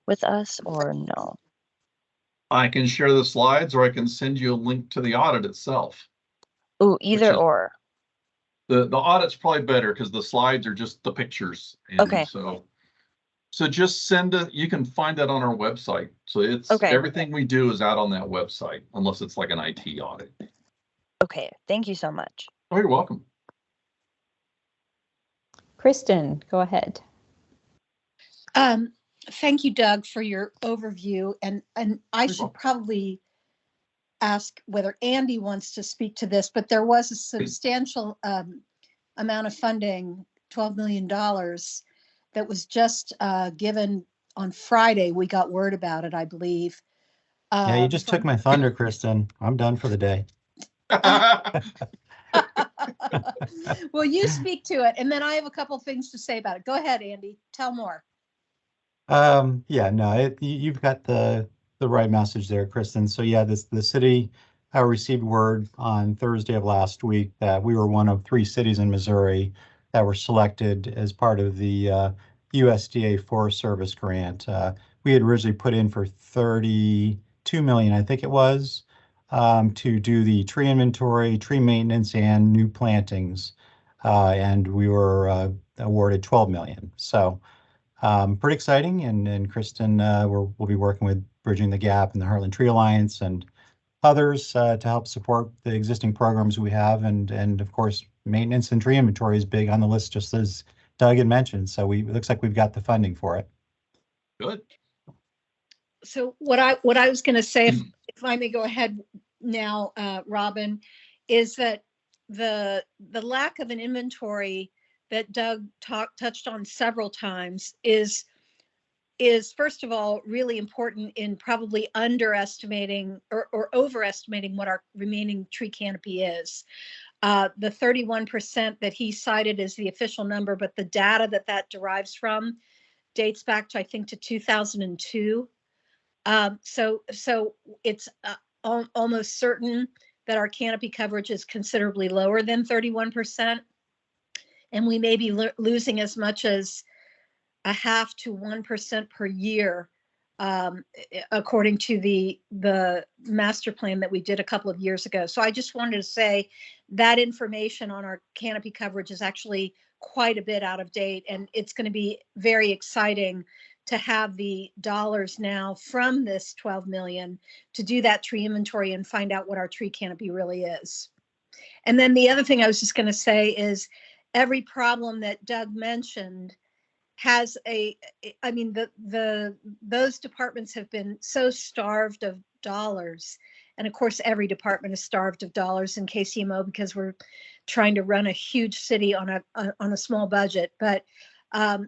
with us or no? I can share the slides, or I can send you a link to the audit itself. Oh, either or. The audit's probably better because the slides are just the pictures. And okay. So just send it. You can find that on our website. So it's okay. Everything we do is out on that website, unless it's like an IT audit. Okay, thank you so much. Oh, you're welcome. Kristen, go ahead. Thank you, Doug, for your overview. And I should probably ask whether Andy wants to speak to this, but there was a substantial amount of funding, $12 million, that was just given on Friday. We got word about it, I believe. Yeah, you just took my thunder, Kristen. I'm done for the day. Well, you speak to it, and then I have a couple things to say about it. Go ahead, Andy. Tell more. Yeah, no, you've got the the right message there, Kristen. So yeah, the city received word on Thursday of last week that we were one of 3 cities in Missouri that were selected as part of the USDA Forest Service grant. We had originally put in for 32 million, I think it was, to do the tree inventory, tree maintenance, and new plantings. And we were awarded 12 million. So pretty exciting. And Kristen, we'll be working with Bridging the Gap and the Heartland Tree Alliance and others to help support the existing programs we have. And of course, maintenance and tree inventory is big on the list, just as Doug had mentioned. So it looks like we've got the funding for it. Good. So what I was going to say, if I may go ahead now, Robin, is that the lack of an inventory that Doug touched on several times is first of all really important in probably underestimating or overestimating what our remaining tree canopy is. The 31% that he cited is the official number, but the data that derives from dates back to, I think, to 2002. So it's almost certain that our canopy coverage is considerably lower than 31%. And we may be losing as much as 0.5 to 1% per year, according to the master plan that we did a couple of years ago. So I just wanted to say that information on our canopy coverage is actually quite a bit out of date, and it's going to be very exciting to have the dollars now from this 12 million to do that tree inventory and find out what our tree canopy really is. And then the other thing I was just going to say is every problem that Doug mentioned has those departments have been so starved of dollars. And of course, every department is starved of dollars in KCMO because we're trying to run a huge city on a small budget. But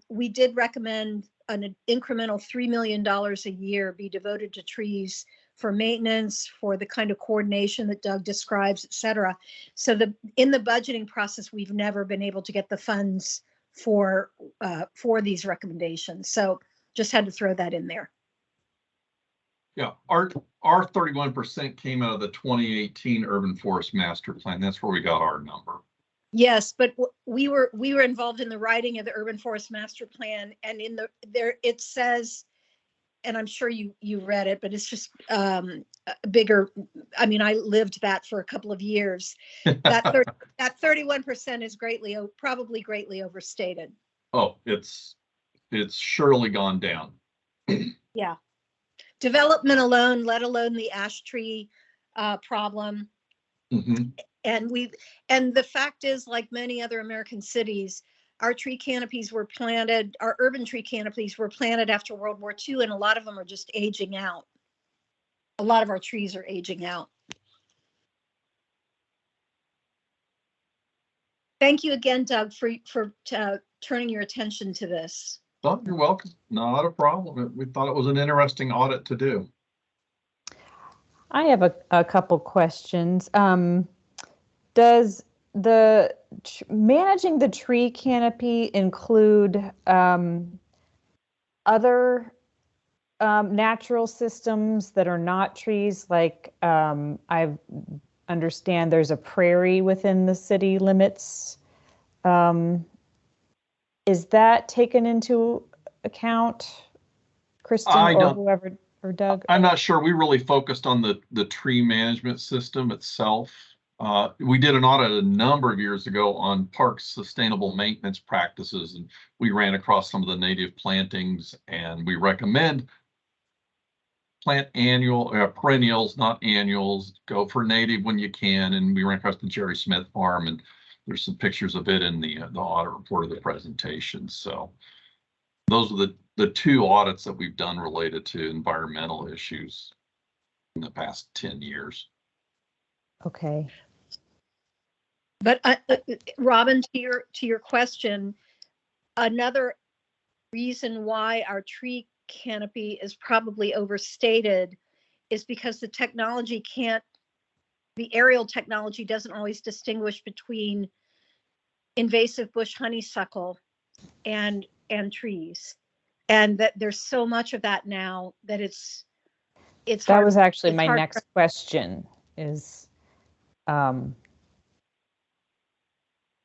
we did recommend an incremental $3 million a year be devoted to trees for maintenance, for the kind of coordination that Doug describes, et cetera. So in the budgeting process, we've never been able to get the funds for these recommendations. So just had to throw that in there. Yeah, our 31% came out of the 2018 Urban Forest Master Plan. That's where we got our number. Yes, but we were involved in the writing of the Urban Forest Master Plan, and there it says, and I'm sure you read it, but it's just bigger. I mean, I lived that for a couple of years. That 31% is probably greatly overstated. Oh, it's surely gone down. Yeah, development alone, let alone the ash tree problem. Mm-hmm. And the fact is, like many other American cities, our tree canopies were planted, our urban tree canopies were planted after World War II, and a lot of them are just aging out. A lot of our trees are aging out. Thank you again, Doug, for turning your attention to this. Oh, you're welcome. Not a problem. We thought it was an interesting audit to do. I have a couple questions. Does the managing the tree canopy include other natural systems that are not trees? Like I understand there's a prairie within the city limits. Is that taken into account, Kristen, or whoever, or Doug? I'm not sure. We really focused on the tree management system itself. We did an audit a number of years ago on parks sustainable maintenance practices, and we ran across some of the native plantings, and we recommend plant perennials, not annuals. Go for native when you can. And we ran across the Jerry Smith farm, and there's some pictures of it in the audit report of the presentation. So those are the 2 audits that we've done related to environmental issues in the past 10 years. Okay. But Robin, to your question, another reason why our tree canopy is probably overstated is because the aerial technology doesn't always distinguish between invasive bush honeysuckle and trees, and that there's so much of that now that it's it's That hard. was actually it's my hard next question is,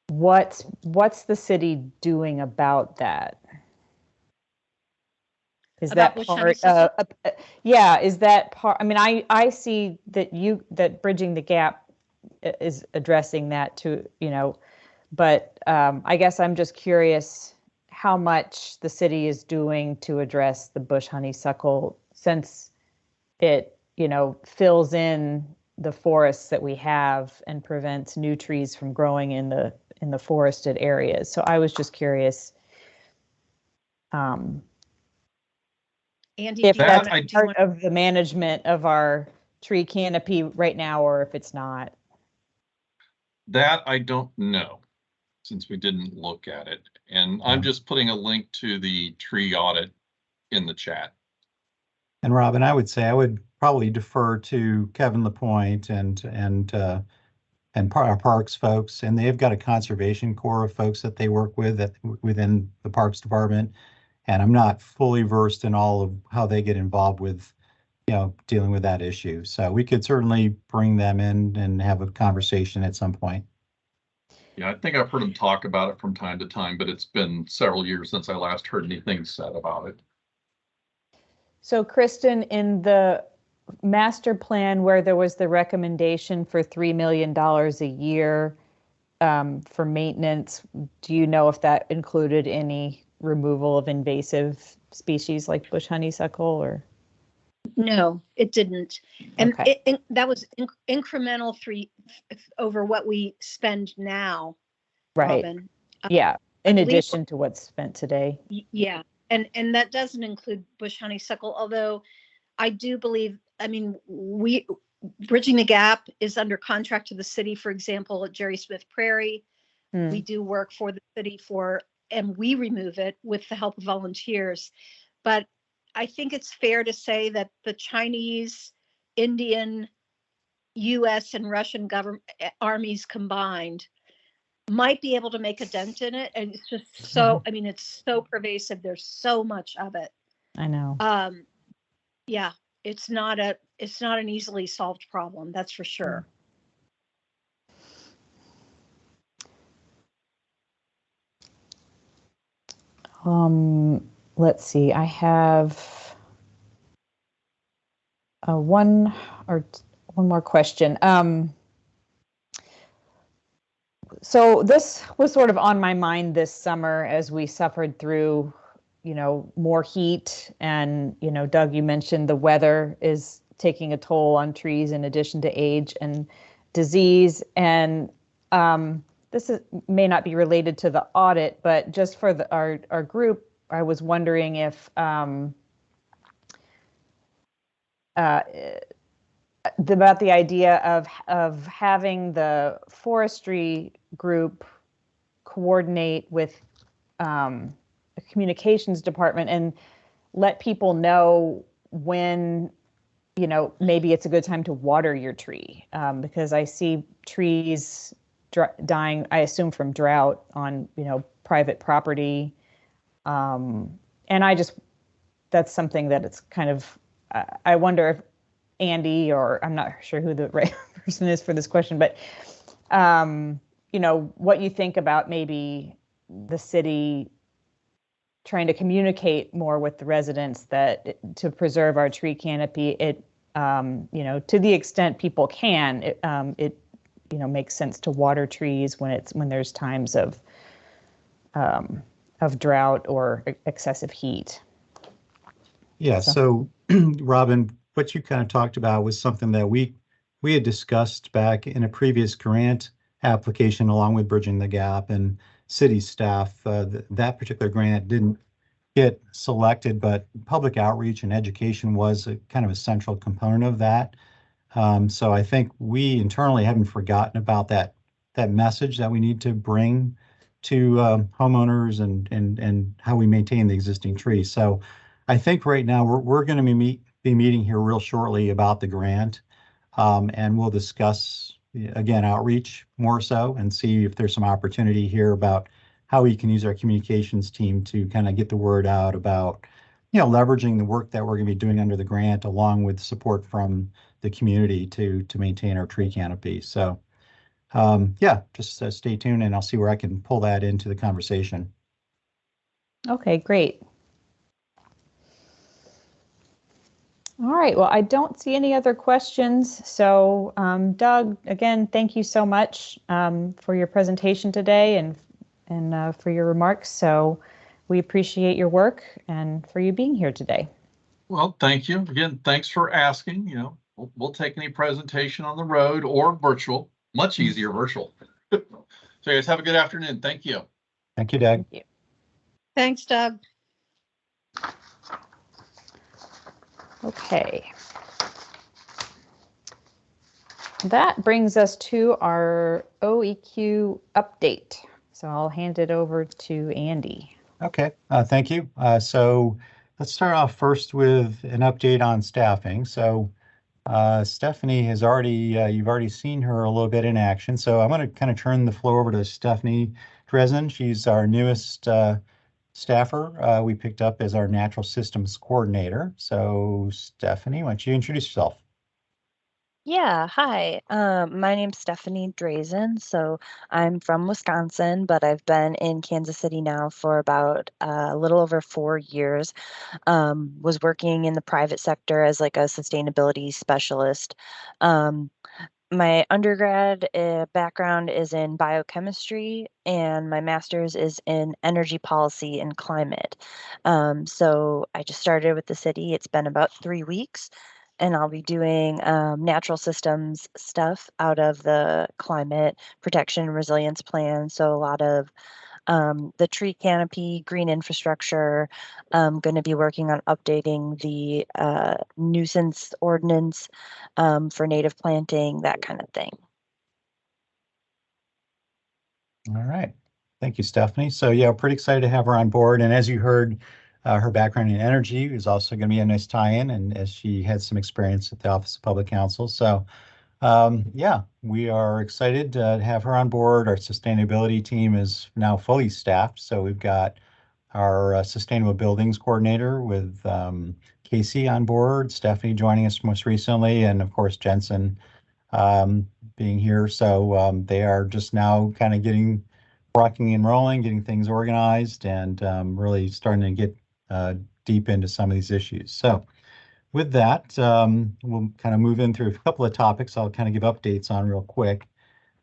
what's the city doing about that? Is About that Bush part Honeysuckle? yeah, is that part, I mean, I see that Bridging the Gap is addressing that too, but I guess I'm just curious how much the city is doing to address the bush honeysuckle, since it, fills in the forests that we have and prevents new trees from growing in the forested areas. So I was just curious Andy, if do you that's wanna- do you part wanna- of the management of our tree canopy right now, or if it's not. That I don't know, since we didn't look at it. And I'm just putting a link to the tree audit in the chat. And Robin, I would say I would probably defer to Kevin Lapointe and our parks folks, and they've got a conservation corps of folks that they work with within the Parks Department. And I'm not fully versed in all of how they get involved with, dealing with that issue. So we could certainly bring them in and have a conversation at some point. Yeah, I think I've heard them talk about it from time to time, but it's been several years since I last heard anything said about it. So Kristen, in the master plan where there was the recommendation for $3 million a year for maintenance, do you know if that included any removal of invasive species like bush honeysuckle or? No, it didn't. And Okay. that was incremental over what we spend now, Right. Robin. Yeah. In believe- addition to what's spent today. Yeah, and that doesn't include bush honeysuckle, although I do believe, Bridging the Gap is under contract to the city, for example, at Jerry Smith Prairie. Hmm. We do work for the city and we remove it with the help of volunteers. But I think it's fair to say that the Chinese, Indian, US, and Russian government armies combined might be able to make a dent in it. And it's just so, it's so pervasive. There's so much of it. I know. Yeah, it's not an easily solved problem, that's for sure. Let's see. I have one more question. So this was sort of on my mind this summer as we suffered through, more heat, and, Doug, you mentioned the weather is taking a toll on trees in addition to age and disease. And this may not be related to the audit, but just for our group, I was wondering if about the idea of having the forestry group coordinate with a communications department and let people know when, maybe it's a good time to water your tree, because I see trees dying, I assume from drought on, private property. And that's something that it's kind of, I wonder if Andy, or I'm not sure who the right person is for this question, but, what you think about maybe the city trying to communicate more with the residents that to preserve our tree canopy, to the extent people can, it makes sense to water trees when there's times of drought or excessive heat. Yeah, so Robin, what you kind of talked about was something that we had discussed back in a previous grant application along with Bridging the Gap and city staff. That particular grant didn't get selected, but public outreach and education was a kind of a central component of that. So I think we internally haven't forgotten about that message that we need to bring to homeowners and how we maintain the existing trees. So I think right now we're going to be meeting here real shortly about the grant, and we'll discuss again outreach more so and see if there's some opportunity here about how we can use our communications team to kind of get the word out about leveraging the work that we're going to be doing under the grant along with support from the community to maintain our tree canopy. So yeah, just stay tuned and I'll see where I can pull that into the conversation. Okay, great. All right, well, I don't see any other questions. So Doug, again, thank you so much for your presentation today and for your remarks. So we appreciate your work and for you being here today. Well, thank you. Again, thanks for asking. We'll take any presentation on the road or virtual, much easier virtual. So you guys have a good afternoon. Thank you. Thank you, Doug. Thank you. Thanks, Doug. Okay. That brings us to our OEQ update. So I'll hand it over to Andy. Okay, thank you. So let's start off first with an update on staffing. So Stephanie has already, you've already seen her a little bit in action. So I'm going to kind of turn the floor over to Stephanie Dresden. She's our newest staffer we picked up as our natural systems coordinator. So Stephanie, why don't you introduce yourself? Yeah, hi. My name's Stephanie Drazen. So I'm from Wisconsin, but I've been in Kansas City now for about a little over 4 years. Was working in the private sector as like a sustainability specialist. My undergrad background is in biochemistry, and my master's is in energy policy and climate. So I just started with the city. It's been about 3 weeks, and I'll be doing natural systems stuff out of the climate protection and resilience plan. So a lot of the tree canopy, green infrastructure. I'm going to be working on updating the nuisance ordinance for native planting, that kind of thing. All right. Thank you, Stephanie. So yeah, pretty excited to have her on board. And as you heard, her background in energy is also going to be a nice tie-in, and as she had some experience at the Office of Public Counsel. So yeah, we are excited to have her on board. Our sustainability team is now fully staffed. So we've got our sustainable buildings coordinator with Casey on board, Stephanie joining us most recently, and of course Jensen being here. So they are just now kind of getting rocking and rolling, getting things organized, and really starting to get deep into some of these issues. So with that, we'll kind of move in through a couple of topics I'll kind of give updates on real quick.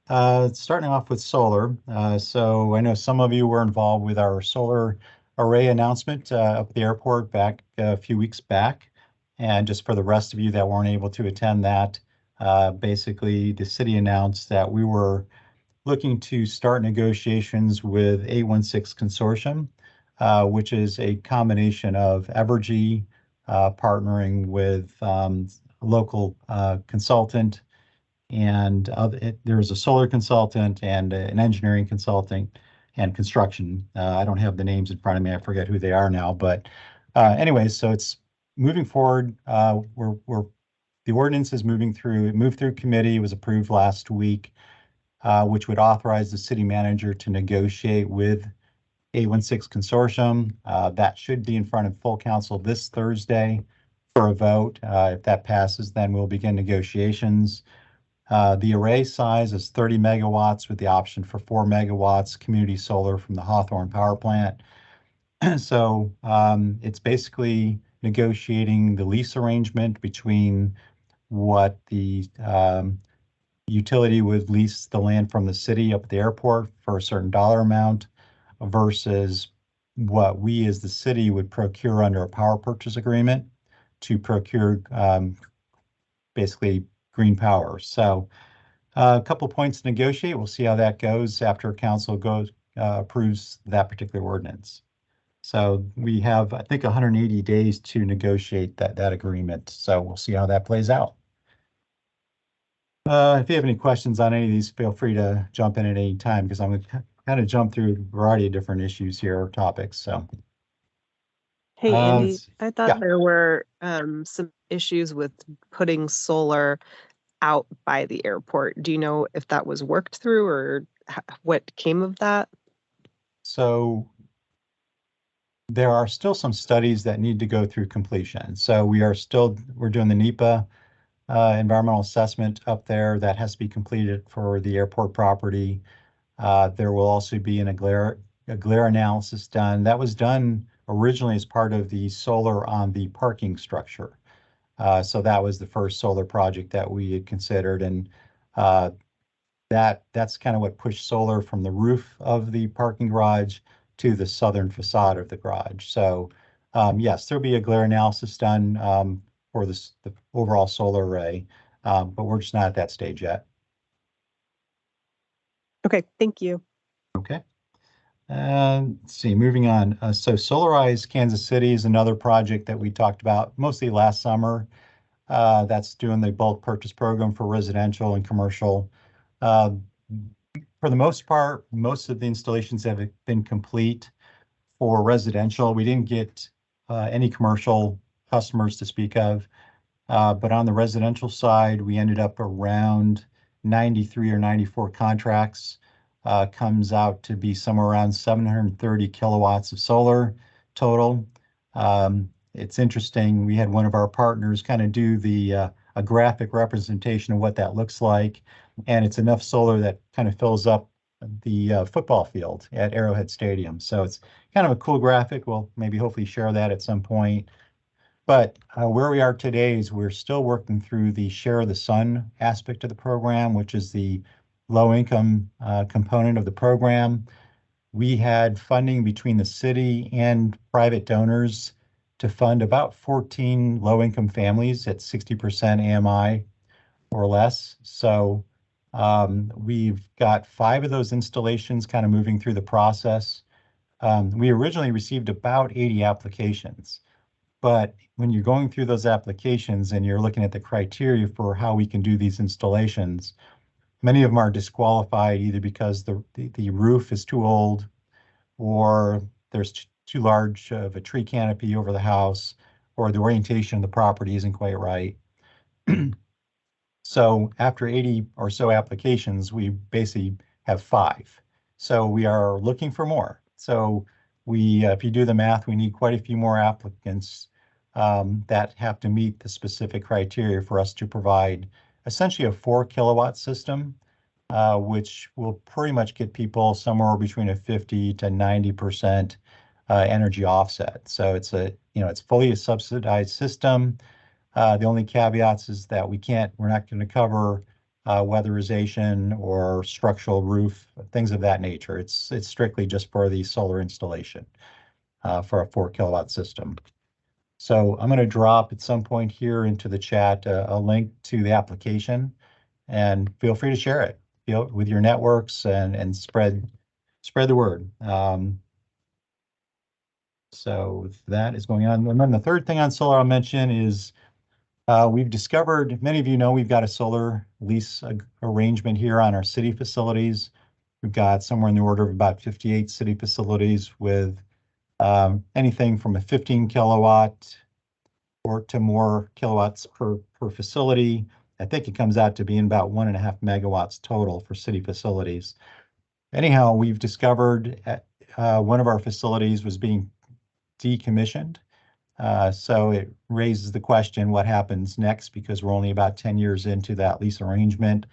Starting off with solar. So I know some of you were involved with our solar array announcement up at the airport back a few weeks back. And just for the rest of you that weren't able to attend that, basically the city announced that we were looking to start negotiations with 816 Consortium, which is a combination of Evergy partnering with a local consultant, and there's a solar consultant and an engineering consulting and construction. I don't have the names in front of me. I forget who they are now, but anyways, so it's moving forward. The ordinance is moved through committee. It was approved last week, which would authorize the city manager to negotiate with 816 Consortium. That should be in front of full council this Thursday for a vote. If that passes, then we'll begin negotiations. The array size is 30 megawatts with the option for 4 megawatts community solar from the Hawthorne power plant. So it's basically negotiating the lease arrangement between what the utility would lease the land from the city up at the airport for a certain dollar amount versus what we as the city would procure under a power purchase agreement to procure basically green power. So a couple of points to negotiate. We'll see how that goes after council approves that particular ordinance. So we have, I think, 180 days to negotiate that agreement. So we'll see how that plays out. If you have any questions on any of these, feel free to jump in at any time, because I'm going to kind of jump through a variety of different issues here or topics. So. Hey, Andy, let's see. I thought Yeah. there were some issues with putting solar out by the airport. Do you know if that was worked through, or? or what came of that? So, what came of that is that we were looking to start negotiations with 816 Consortium. So we have, I think, 180 days to negotiate that agreement. So we'll see how that plays out. If you have any questions on any of these, feel free to jump in at any time, because I'm going to kind of jump through a variety of different issues here or topics. So. So there are still some studies that need to go through completion. So we're doing the NEPA environmental assessment up there that has to be completed for the airport property. There will also be a glare analysis done. That was done originally as part of the solar on the parking structure. So that was the first solar project that we had considered, and that's kind of what pushed solar from the roof of the parking garage to the southern facade of the garage. So yes, there'll be a glare analysis done for the overall solar array, but we're just not at that stage yet. Okay, thank you. Okay. Let's see, moving on. So Solarize Kansas City is another project that we talked about mostly last summer. That's doing the bulk purchase program for residential and commercial. For the most part, most of the installations have been complete for residential. We didn't get any commercial customers to speak of, but on the residential side, we ended up around 93 or 94 contracts. Comes out to be somewhere around 730 kilowatts of solar total. It's interesting. We had one of our partners kind of do a graphic representation of what that looks like, and it's enough solar that kind of fills up the football field at Arrowhead Stadium. So it's kind of a cool graphic. We'll maybe hopefully share that at some point. But where we are today is we're still working through the Share the Sun aspect of the program, which is the low-income component of the program. We had funding between the city and private donors to fund about 14 low-income families at 60% AMI or less. So we've got 5 of those installations kind of moving through the process. We originally received about 80 applications, but when you're going through those applications and you're looking at the criteria for how we can do these installations, many of them are disqualified either because the roof is too old, or there's too large of a tree canopy over the house, or the orientation of the property isn't quite right. So after 80 or so applications, we basically have 5. So we are looking for more. So if you do the math, we need quite a few more applicants that have to meet the specific criteria for us to provide essentially a 4 kilowatt system, which will pretty much get people somewhere between a 50 to 90% energy offset. So it's fully a subsidized system. The only caveats is that we're not going to cover weatherization or structural roof, things of that nature. It's strictly just for the solar installation for a 4 kilowatt system. So I'm going to drop at some point here into the chat a link to the application, and feel free to share it with your networks and spread the word. So that is going on. And then the third thing on solar I'll mention is we've discovered, many of you know, we've got a solar lease arrangement here on our city facilities. We've got somewhere in the order of about 58 city facilities with anything from a 15 kilowatt or to more kilowatts per facility. I think it comes out to being about 1.5 megawatts total for city facilities. Anyhow, we've discovered one of our facilities was being decommissioned. So it raises the question, what happens next? Because we're only about 10 years into that lease arrangement.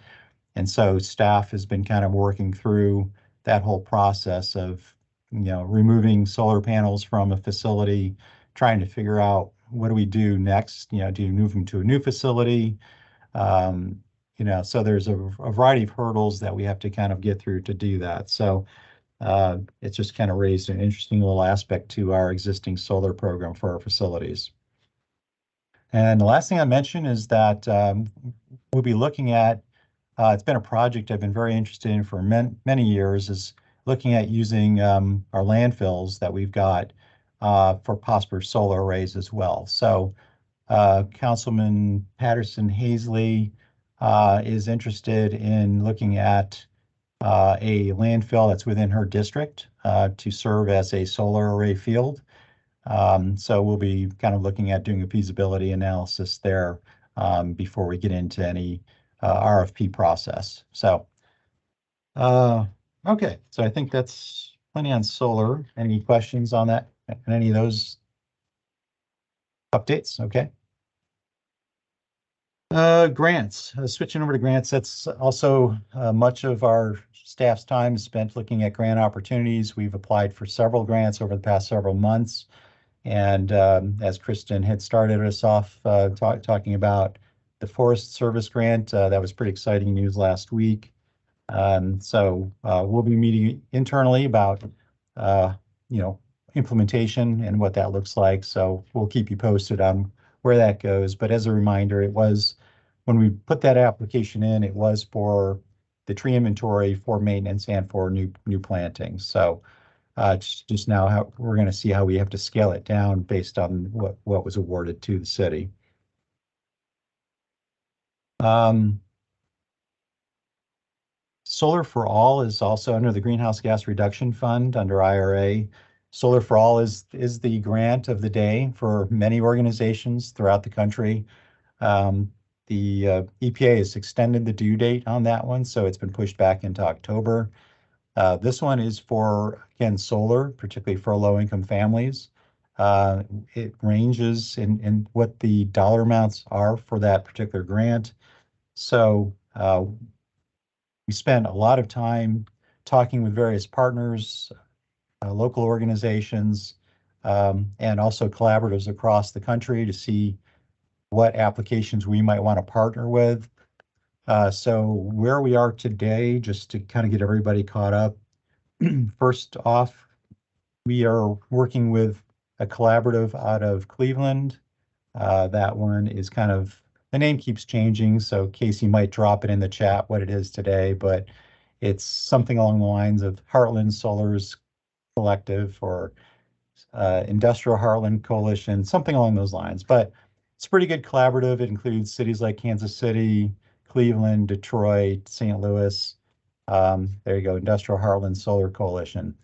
And so staff has been kind of working through that whole process of, removing solar panels from a facility, trying to figure out what do we do next? Do you move them to a new facility? So there's a variety of hurdles that we have to kind of get through to do that. So it's just kind of raised an interesting little aspect to our existing solar program for our facilities. And the last thing I mentioned is that we'll be looking at, it's been a project I've been very interested in for many years, is looking at using our landfills that we've got for possible solar arrays as well. So Councilman Patterson Hazley is interested in looking at a landfill that's within her district to serve as a solar array field. So we'll be kind of looking at doing a feasibility analysis there before we get into any RFP process. So, okay, so I think that's plenty on solar. Any questions on that And any of those updates? Okay. Grants, switching over to grants, that's also much of our staff's time is spent looking at grant opportunities. We've applied for several grants over the past several months. And as Kristen had started us off talking about the Forest Service grant, that was pretty exciting news last week. So we'll be meeting internally about, implementation and what that looks like. So we'll keep you posted on where that goes. But as a reminder, it was, when we put that application in, it was for the tree inventory, for maintenance, and for new plantings. So just now how we're going to see how we have to scale it down based on what was awarded to the city. Solar for All is also under the Greenhouse Gas Reduction Fund under IRA. Solar for All is the grant of the day for many organizations throughout the country. The EPA has extended the due date on that one, so it's been pushed back into October. This one is for, again, solar, particularly for low-income families. It ranges in what the dollar amounts are for that particular grant. So we spent a lot of time talking with various partners, local organizations, and also collaboratives across the country to see what applications we might want to partner with. So where we are today, just to kind of get everybody caught up, first off, we are working with a collaborative out of Cleveland. That one is kind of, the name keeps changing, so Casey might drop it in the chat what it is today, but it's something along the lines of Heartland Solar's Collective or Industrial Heartland Coalition, something along those lines. But it's a pretty good collaborative. It includes cities like Kansas City, Cleveland, Detroit, St. Louis. There you go, Industrial Heartland Solar Coalition.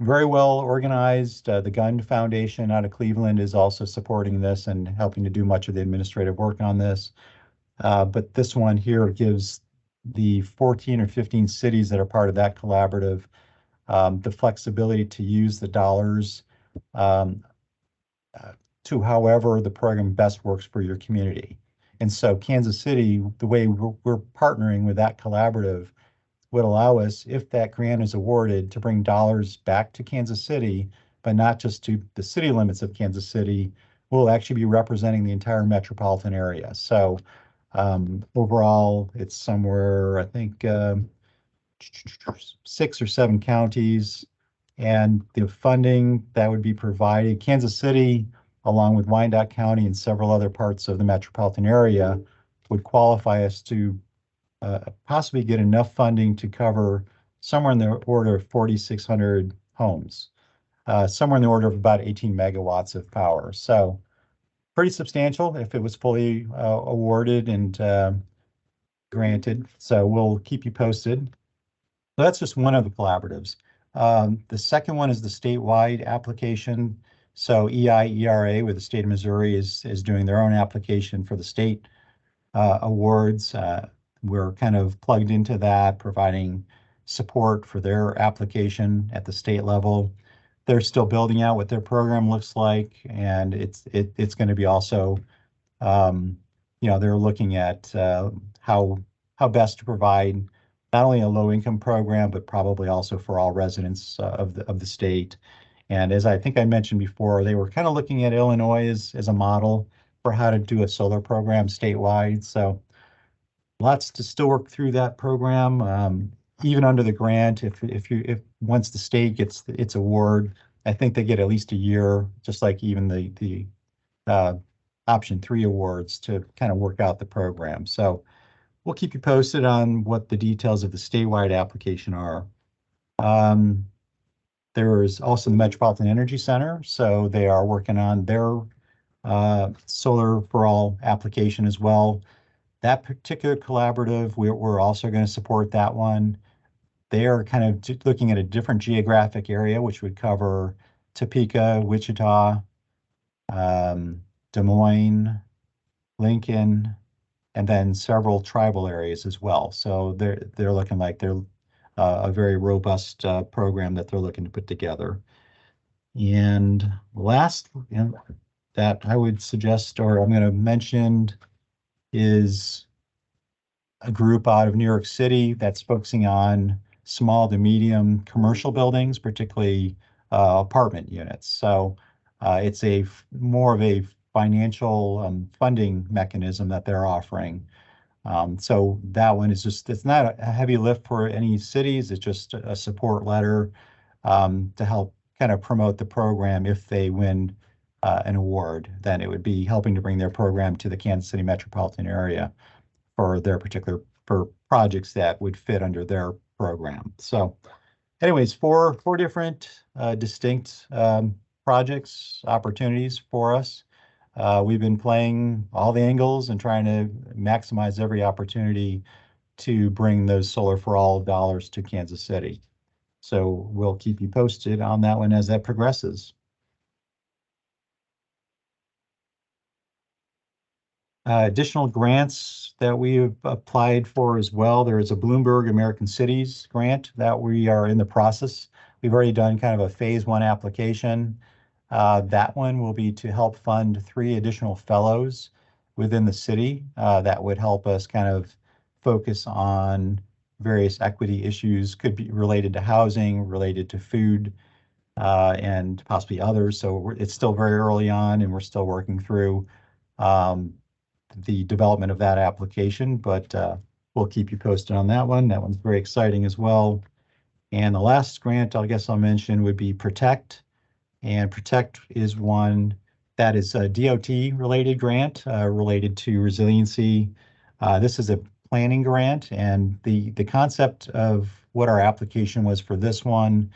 Very well organized. The Gund Foundation out of Cleveland is also supporting this and helping to do much of the administrative work on this. But this one here gives the 14 or 15 cities that are part of that collaborative the flexibility to use the dollars to however the program best works for your community. And so Kansas City, the way we're partnering with that collaborative would allow us, if that grant is awarded, to bring dollars back to Kansas City, but not just to the city limits of Kansas City. We'll actually be representing the entire metropolitan area. So overall, it's somewhere, I think, 6 or 7 counties, and the funding that would be provided, Kansas City, along with Wyandotte County and several other parts of the metropolitan area, would qualify us to possibly get enough funding to cover somewhere in the order of 4,600 homes, somewhere in the order of about 18 megawatts of power. So pretty substantial if it was fully awarded and granted. So we'll keep you posted. So that's just one of the collaboratives. The second one is the statewide application. So EIERA with the state of Missouri is doing their own application for the state awards. We're kind of plugged into that, providing support for their application at the state level. They're still building out what their program looks like, and it's going to be also, they're looking at how best to provide not only a low-income program, but probably also for all residents of the state. And as I think I mentioned before, they were kind of looking at Illinois as a model for how to do a solar program statewide. So lots to still work through that program. Even under the grant, if once the state gets its award, I think they get at least a year, just like even the option 3 awards, to kind of work out the program. So we'll keep you posted on what the details of the statewide application are. There is also the Metropolitan Energy Center, so they are working on their Solar for All application as well. That particular collaborative, we're also going to support that one. They are kind of looking at a different geographic area, which would cover Topeka, Wichita, Des Moines, Lincoln, and then several tribal areas as well. So they're looking like they're a very robust program that they're looking to put together. And last, that I would suggest, or I'm going to mention, is a group out of New York City that's focusing on small to medium commercial buildings, particularly apartment units. So it's more of a financial funding mechanism that they're offering. So that one is it's not a heavy lift for any cities. It's just a support letter to help kind of promote the program. If they win an award, then it would be helping to bring their program to the Kansas City metropolitan area for their for projects that would fit under their program. So anyways, four different distinct projects, opportunities for us. We've been playing all the angles and trying to maximize every opportunity to bring those Solar for All dollars to Kansas City. So we'll keep you posted on that one as that progresses. Additional grants that we have applied for as well. There is a Bloomberg American Cities grant that we are in the process. We've already done kind of a phase 1 application. That one will be to help fund 3 additional fellows within the city that would help us kind of focus on various equity issues, could be related to housing, related to food, and possibly others. So it's still very early on, and we're still working through the development of that application, but we'll keep you posted on that one. That one's very exciting as well. And the last grant I guess I'll mention would be Protect. And Protect is one that is a DOT related grant related to resiliency. This is a planning grant, and the concept of what our application was for this one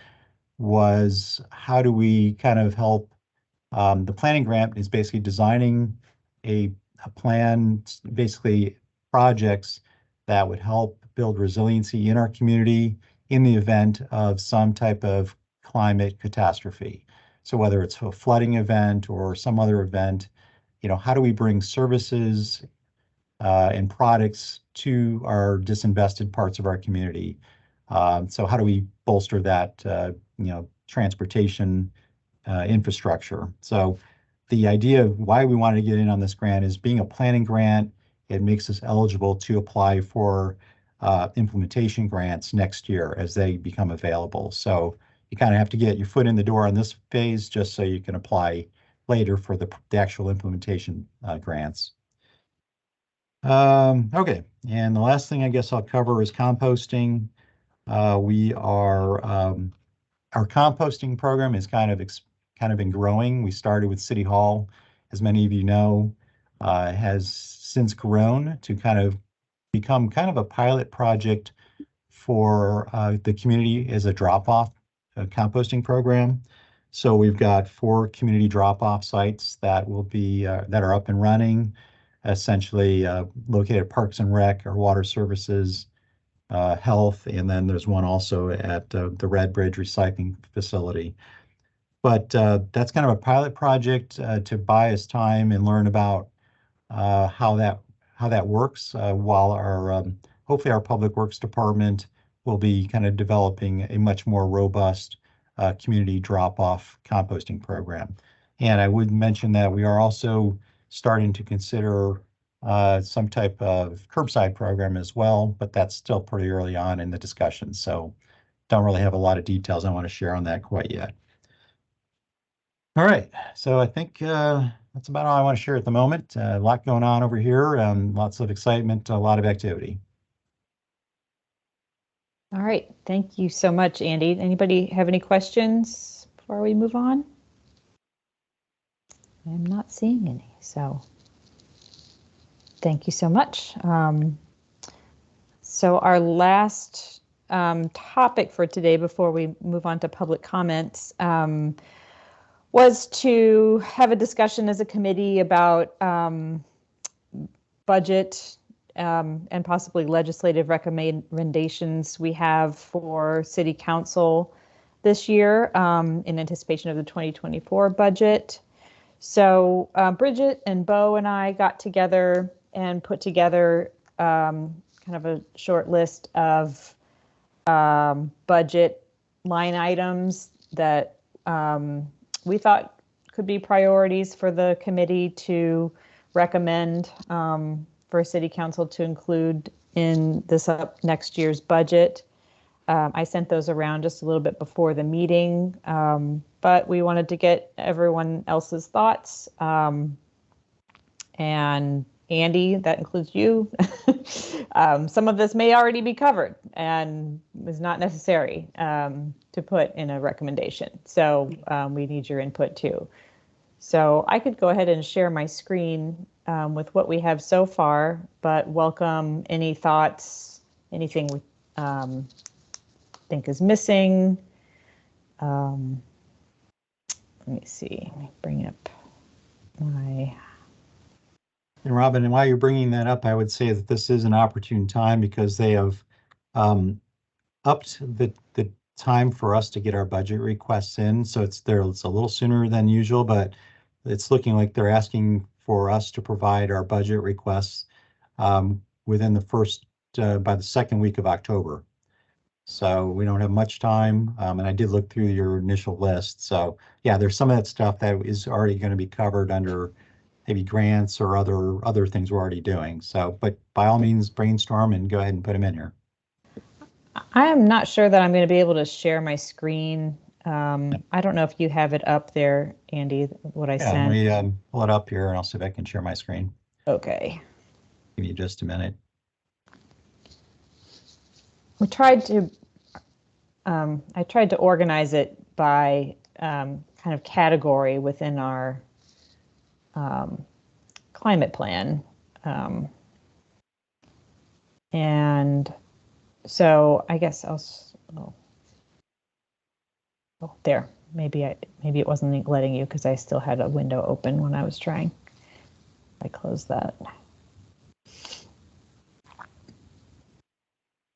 was, how do we kind of help? The planning grant is basically designing a plan, basically projects that would help build resiliency in our community in the event of some type of climate catastrophe. So whether it's a flooding event or some other event, how do we bring services and products to our disinvested parts of our community? So how do we bolster that, transportation infrastructure? So the idea of why we wanted to get in on this grant is, being a planning grant, it makes us eligible to apply for implementation grants next year as they become available. So you kind of have to get your foot in the door on this phase just so you can apply later for the actual implementation grants. Okay, and the last thing I guess I'll cover is composting. Our composting program is kind of been growing. We started with City Hall, as many of you know, has since grown to kind of become kind of a pilot project for the community as a drop-off composting program. So we've got 4 community drop-off sites that will be that are up and running, essentially located at Parks and Rec, or Water Services, Health, and then there's one also at the Red Bridge Recycling Facility. But that's kind of a pilot project to buy us time and learn about how that works, while our hopefully our Public Works Department will be kind of developing a much more robust community drop-off composting program. And I would mention that we are also starting to consider some type of curbside program as well, but that's still pretty early on in the discussion. So don't really have a lot of details I want to share on that quite yet. All right, so I think that's about all I want to share at the moment. A lot going on over here, lots of excitement, a lot of activity. All right, thank you so much, Andy. Anybody have any questions before we move on? I'm not seeing any, so thank you so much. So our last topic for today, before we move on to public comments, was to have a discussion as a committee about budget and possibly legislative recommendations we have for City Council this year in anticipation of the 2024 budget. So Bridget and Bo and I got together and put together kind of a short list of budget line items that we thought could be priorities for the committee to recommend for city council to include in this next year's budget. I sent those around just a little bit before the meeting, but we wanted to get everyone else's thoughts. And Andy, that includes you. Some of this may already be covered and is not necessary to put in a recommendation. So we need your input too. So I could go ahead and share my screen with what we have so far, but welcome any thoughts, anything we think is missing. Let me see, let me bring up my. And Robin, and while you're bringing that up, I would say that this is an opportune time because they have upped the time for us to get our budget requests in. So it's a little sooner than usual, but it's looking like they're asking for us to provide our budget requests within by the second week of October. So we don't have much time. And I did look through your initial list. So yeah, there's some of that stuff that is already going to be covered under maybe grants or other things we're already doing. So, but by all means, brainstorm and go ahead and put them in here. I am not sure that I'm going to be able to share my screen. I don't know if you have it up there, Andy, what I sent. Let me pull it up here and I'll see if I can share my screen. Okay. Give you just a minute. We tried to, I tried to organize it by kind of category within our climate plan. And so I guess there, maybe it wasn't letting you because I still had a window open when I was trying. I closed that.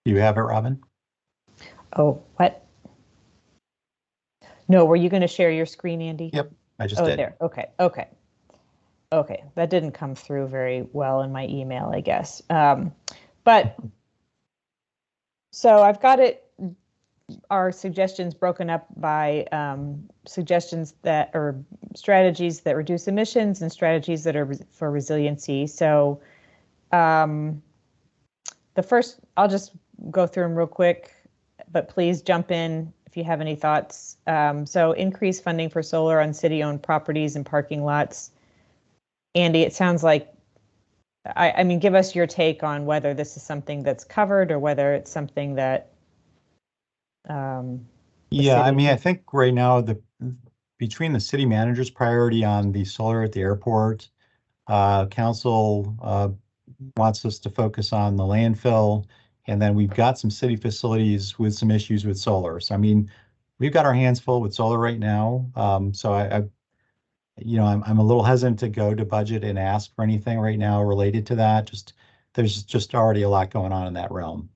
Do you have it, Robin? Oh, what? No, were you going to share your screen, Andy? Yep, I just did. There. Okay. That didn't come through very well in my email, I guess. But so I've got our suggestions broken up by suggestions that are strategies that reduce emissions and strategies that are for resiliency. So the first, I'll just go through them real quick, but please jump in if you have any thoughts. So increase funding for solar on city-owned properties and parking lots. Andy, it sounds like, I mean, give us your take on whether this is something that's covered or whether it's something that. Yeah, I mean, I think right now between the city manager's priority on the solar at the airport, council wants us to focus on the landfill, and then we've got some city facilities with some issues with solar. So I mean, we've got our hands full with solar right now. So I'm a little hesitant to go to budget and ask for anything right now related to that. There's just already a lot going on in that realm.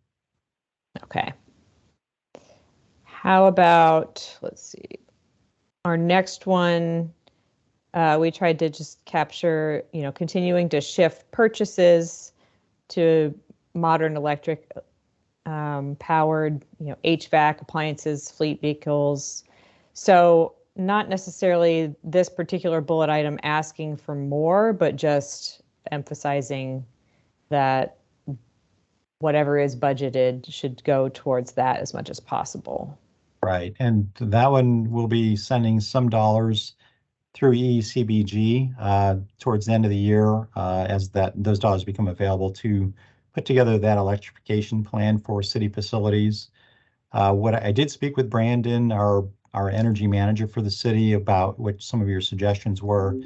Okay. How about, let's see, our next one, we tried to just capture, continuing to shift purchases to modern electric powered, HVAC appliances, fleet vehicles. So not necessarily this particular bullet item asking for more, but just emphasizing that whatever is budgeted should go towards that as much as possible. Right, and that one will be sending some dollars through EECBG towards the end of the year as those dollars become available to put together that electrification plan for city facilities. What I did speak with Brandon, our energy manager for the city, about what some of your suggestions were.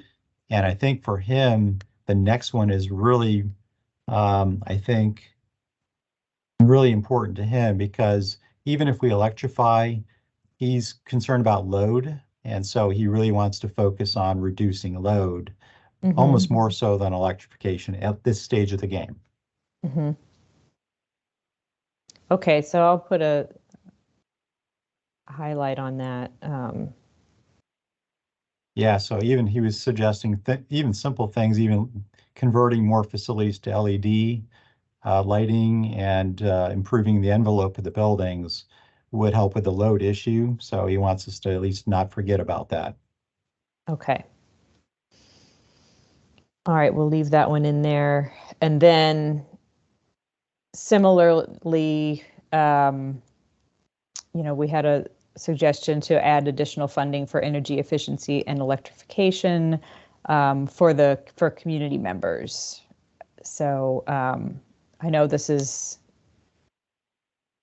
And I think for him, the next one is really, I think, really important to him because even if we electrify, he's concerned about load. And so he really wants to focus on reducing load, almost more so than electrification at this stage of the game. Mm-hmm. Okay, so I'll put a highlight on that. Yeah, so even he was suggesting even simple things, even converting more facilities to LED lighting and improving the envelope of the buildings would help with the load issue. So he wants us to at least not forget about that. Okay. All right, we'll leave that one in there. And then similarly, we had a suggestion to add additional funding for energy efficiency and electrification for community members. So I know this is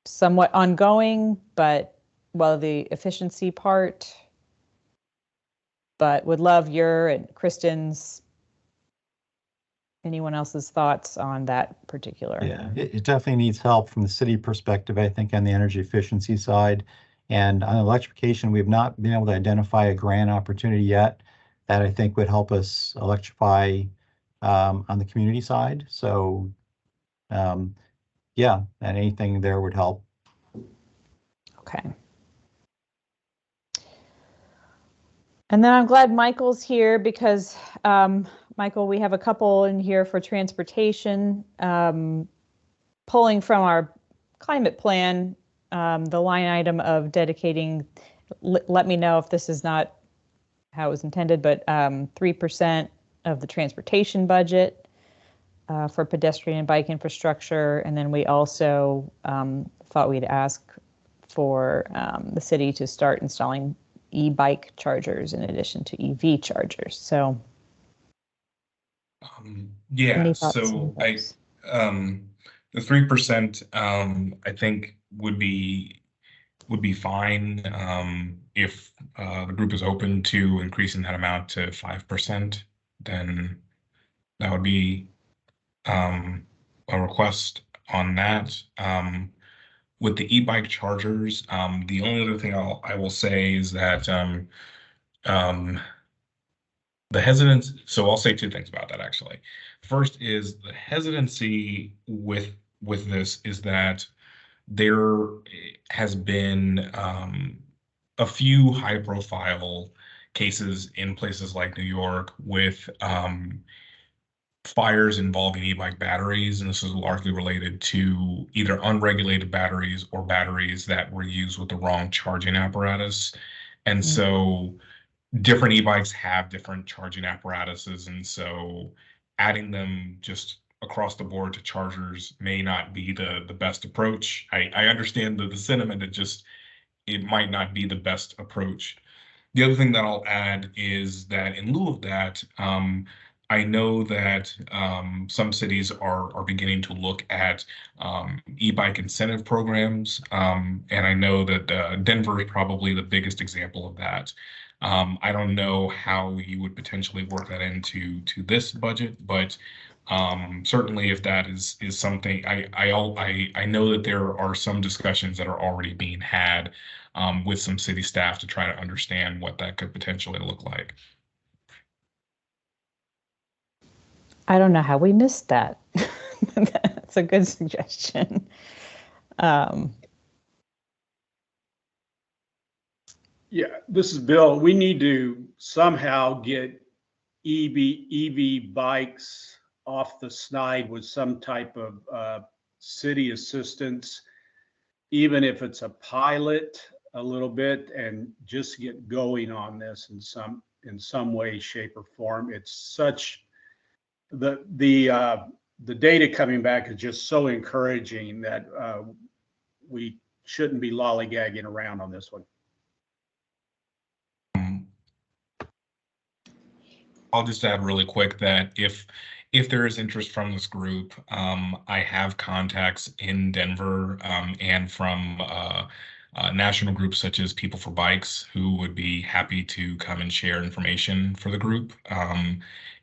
somewhat ongoing, but the efficiency part, but would love your and Kristen's, anyone else's thoughts on that particular. Yeah, it definitely needs help from the city perspective, I think, on the energy efficiency side. And on electrification, we've not been able to identify a grant opportunity yet that I think would help us electrify on the community side. So yeah, and anything there would help. Okay. And then I'm glad Michael's here because Michael, we have a couple in here for transportation, pulling from our climate plan, the line item of dedicating, let me know if this is not how it was intended, but 3% of the transportation budget for pedestrian and bike infrastructure. And then we also thought we'd ask for the city to start installing e-bike chargers in addition to EV chargers. So yeah, so the 3% I think would be fine. If the group is open to increasing that amount to 5%, then that would be a request on that. With the e-bike chargers, the only other thing I will say is that the hesitance. So I'll say two things about that actually. First is the hesitancy with this is that there has been a few high-profile cases in places like New York with fires involving e-bike batteries, and this is largely related to either unregulated batteries or batteries that were used with the wrong charging apparatus. And so different e-bikes have different charging apparatuses, and so adding them just across the board to chargers may not be the best approach. I understand the sentiment, it might not be the best approach. The other thing that I'll add is that in lieu of that, I know that some cities are beginning to look at e-bike incentive programs, and I know that Denver is probably the biggest example of that. I don't know how you would potentially work that into this budget, but certainly if that is something, I know that there are some discussions that are already being had with some city staff to try to understand what that could potentially look like. I don't know how we missed that. That's a good suggestion. Yeah, this is Bill. We need to somehow get EV bikes off the snide with some type of city assistance, even if it's a pilot a little bit, and just get going on this in some way, shape, or form. It's such the data coming back is just so encouraging that we shouldn't be lollygagging around on this one. I'll just add really quick that if there is interest from this group, I have contacts in Denver and from national groups such as People for Bikes who would be happy to come and share information for the group.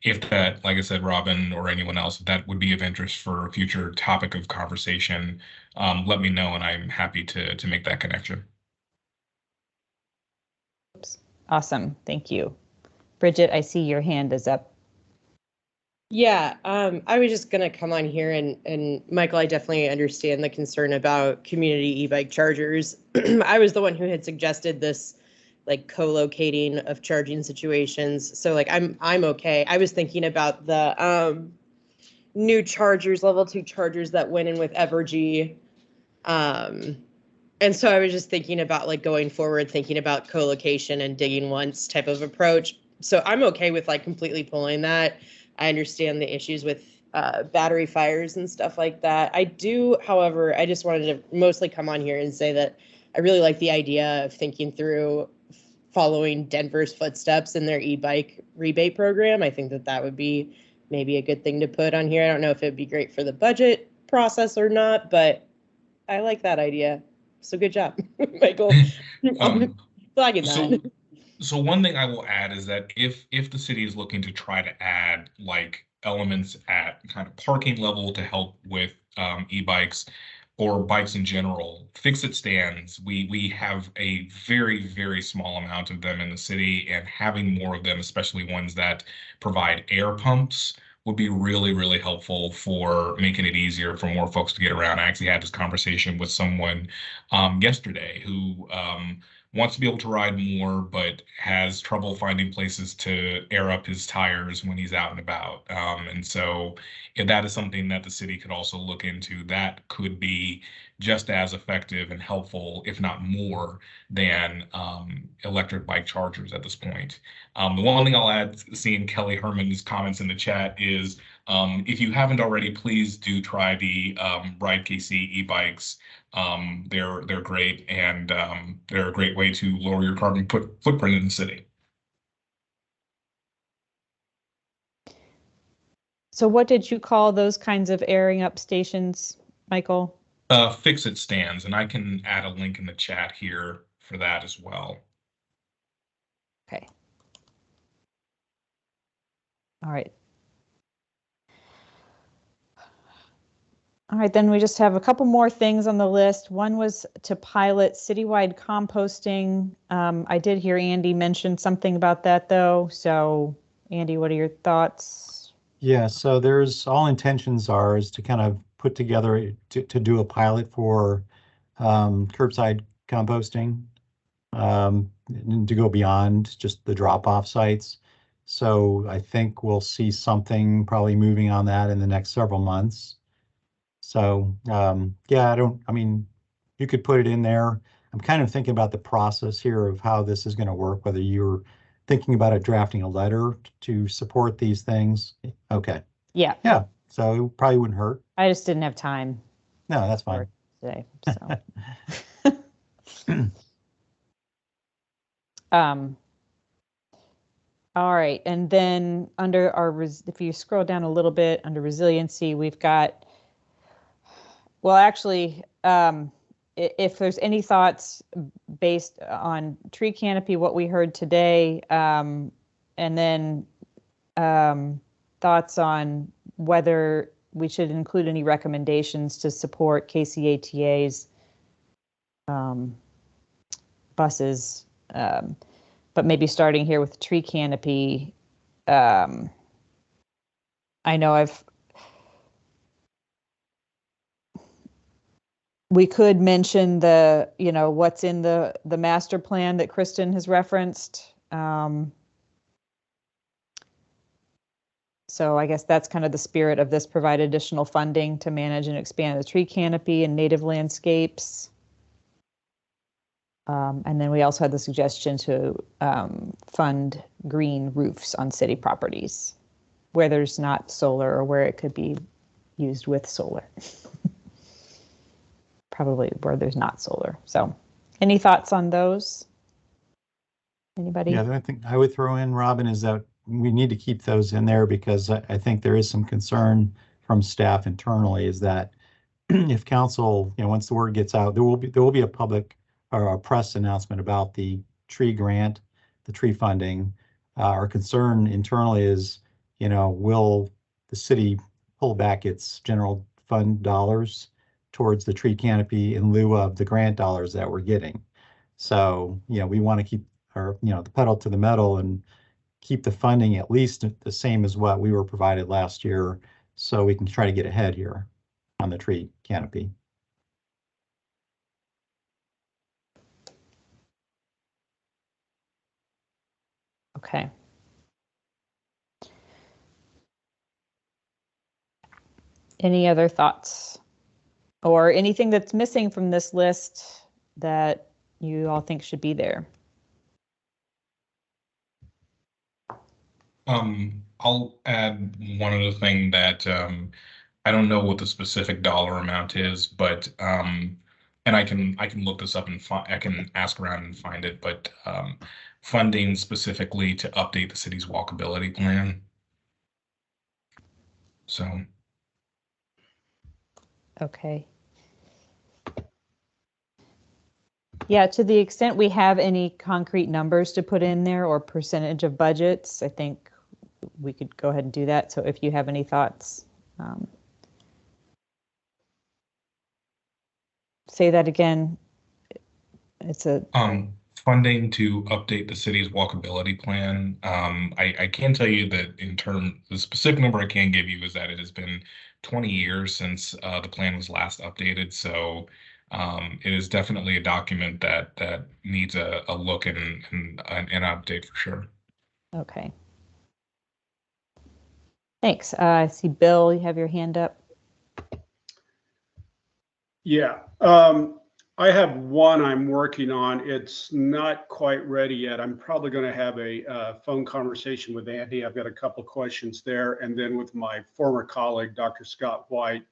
If that, like I said, Robin or anyone else, if that would be of interest for a future topic of conversation, let me know and I'm happy to make that connection. Awesome, thank you. Bridget, I see your hand is up. Yeah, I was just gonna come on here and Michael, I definitely understand the concern about community e-bike chargers. I was the one who had suggested this like co-locating of charging situations. So like I'm okay. I was thinking about the new chargers, level 2 chargers that went in with Evergy. And so I was just thinking about like going forward, thinking about co-location and digging once type of approach. So I'm okay with like completely pulling that. I understand the issues with battery fires and stuff like that. I do, however, I just wanted to mostly come on here and say that I really like the idea of thinking through following Denver's footsteps in their e-bike rebate program. I think that that would be maybe a good thing to put on here. I don't know if it'd be great for the budget process or not, but I like that idea. So good job, Michael. Um, Flagging so, that. so one thing I will add is that if the city is looking to try to add like elements at kind of parking level to help with e-bikes or bikes in general, Fix-It stands, we have a very, very small amount of them in the city, and having more of them, especially ones that provide air pumps, would be really, really helpful for making it easier for more folks to get around. I actually had this conversation with someone yesterday who wants to be able to ride more, but has trouble finding places to air up his tires when he's out and about. And so if that is something that the city could also look into, that could be just as effective and helpful, if not more, than electric bike chargers at this point. The one thing I'll add, seeing Kelly Herman's comments in the chat, is if you haven't already, please do try the Ride KC e-bikes. They're great, and they're a great way to lower your carbon footprint in the city. So what did you call those kinds of airing up stations, Michael? Fix-It stands, and I can add a link in the chat here for that as well. Okay. All right. All right, then we just have a couple more things on the list. One was to pilot citywide composting. I did hear Andy mention something about that though. So Andy, what are your thoughts? Yeah, so there's all intentions are is to kind of put together to do a pilot for curbside composting, and to go beyond just the drop-off sites. So I think we'll see something probably moving on that in the next several months. So yeah, I mean, you could put it in there. I'm kind of thinking about the process here of how this is going to work, whether you're thinking about drafting a letter to support these things. Okay. Yeah. Yeah. So it probably wouldn't hurt. I just didn't have time No, that's fine. today. So. All right. And then under our, if you scroll down a little bit under resiliency, we've got, well, actually, if there's any thoughts based on tree canopy, what we heard today, and then thoughts on whether we should include any recommendations to support KCATA's buses, but maybe starting here with tree canopy. I know we could mention the, what's in the master plan that Kristen has referenced. So I guess that's kind of the spirit of this: provide additional funding to manage and expand the tree canopy and native landscapes. And then we also had the suggestion to fund green roofs on city properties where there's not solar or where it could be used with solar. Probably where there's not solar. So any thoughts on those? Anybody? Yeah, I think I would throw in, Robin, is that we need to keep those in there because I think there is some concern from staff internally is that if council, once the word gets out, there will be a public or a press announcement about the tree grant, the tree funding. Our concern internally is, will the city pull back its general fund dollars towards the tree canopy in lieu of the grant dollars that we're getting? So, we want to keep our, the pedal to the metal and keep the funding at least the same as what we were provided last year, so we can try to get ahead here on the tree canopy. Okay. Any other thoughts or anything that's missing from this list that you all think should be there? I'll add one other thing that I don't know what the specific dollar amount is, but and I can look this up and I can ask around and find it, but funding specifically to update the city's walkability plan. So Okay. Yeah, to the extent we have any concrete numbers to put in there or percentage of budgets, I think we could go ahead and do that. So if you have any thoughts, say that again. It's a funding to update the city's walkability plan. I can tell you that the specific number I can give you is that it has been 20 years since the plan was last updated. So it is definitely a document that needs a look and an update for sure. okay. Thanks. I see Bill, you have your hand up. Yeah, I have one I'm working on. It's not quite ready yet. I'm probably going to have a phone conversation with Andy. I've got a couple questions there, and then with my former colleague, Dr. Scott White,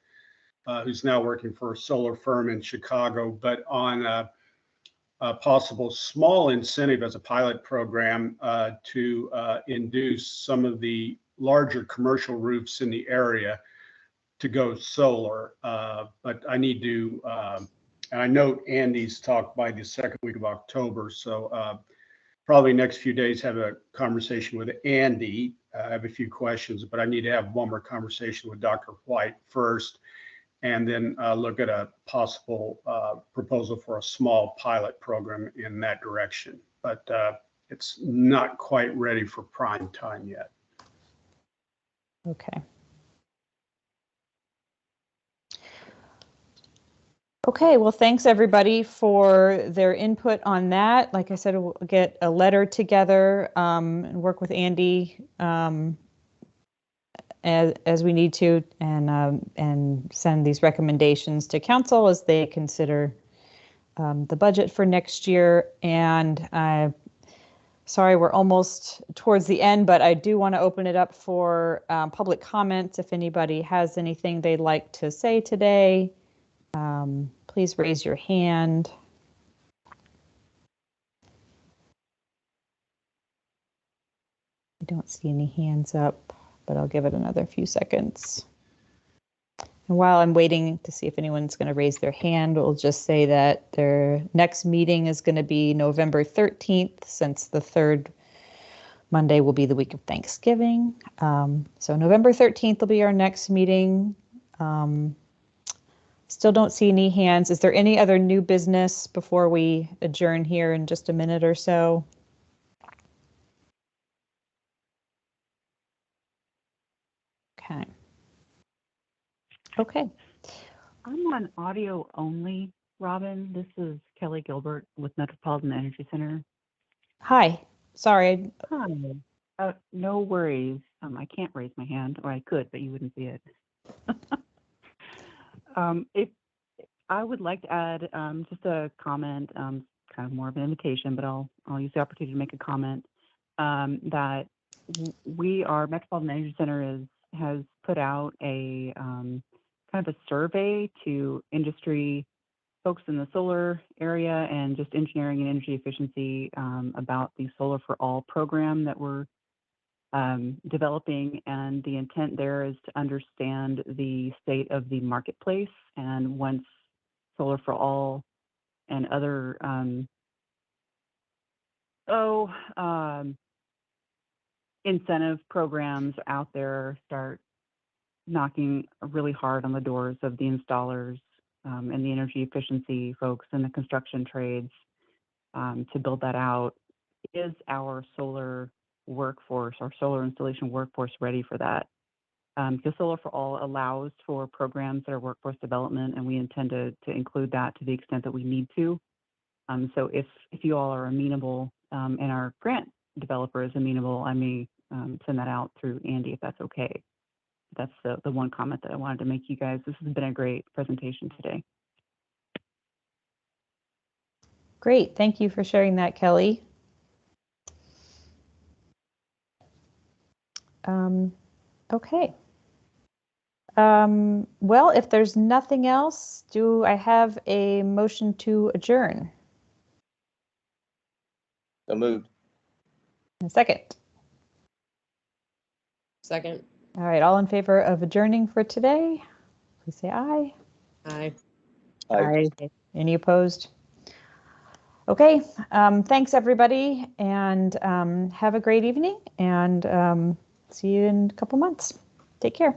who's now working for a solar firm in Chicago, but on a possible small incentive as a pilot program to induce some of the larger commercial roofs in the area to go solar. But I need to, and I know Andy's talked by the second week of October, so probably next few days have a conversation with Andy. I have a few questions, but I need to have one more conversation with Dr. White first, and then look at a possible proposal for a small pilot program in that direction. But it's not quite ready for prime time yet. Okay. Okay, well, thanks everybody for their input on that. Like I said, we'll get a letter together and work with Andy as we need to, and send these recommendations to council as they consider the budget for next year. And sorry, we're almost towards the end, but I do want to open it up for public comments. If anybody has anything they'd like to say today, please raise your hand. I don't see any hands up, but I'll give it another few seconds. And while I'm waiting to see if anyone's going to raise their hand, we'll just say that their next meeting is going to be November 13th, since the third Monday will be the week of Thanksgiving. So November 13th will be our next meeting. Still don't see any hands. Is there any other new business before we adjourn here in just a minute or so? Okay. Okay. I'm on audio only, Robin. This is Kelly Gilbert with Metropolitan Energy Center. Hi. Sorry. Hi. No worries. I can't raise my hand, or I could, but you wouldn't see it. If I would like to add just a comment, kind of more of an invitation, but I'll use the opportunity to make a comment that our Metropolitan Energy Center has put out a kind of a survey to industry folks in the solar area and just engineering and energy efficiency about the Solar for All program that we're developing, and the intent there is to understand the state of the marketplace. And once Solar for All and other incentive programs out there start knocking really hard on the doors of the installers and the energy efficiency folks and the construction trades to build that out, is our solar workforce, our solar installation workforce, ready for that? Because Solar for All allows for programs that are workforce development, and we intend to include that to the extent that we need to. So if you all are amenable and our grant developer is amenable, I may send that out through Andy if that's okay. That's the one comment that I wanted to make, you guys. This has been a great presentation today. Great. Thank you for sharing that, Kelly. Okay. Well, if there's nothing else, do I have a motion to adjourn? So moved. A second. Second. All right, all in favor of adjourning for today, please say aye. Aye. Aye. Any opposed? Okay, thanks everybody, and have a great evening, and see you in a couple months. Take care.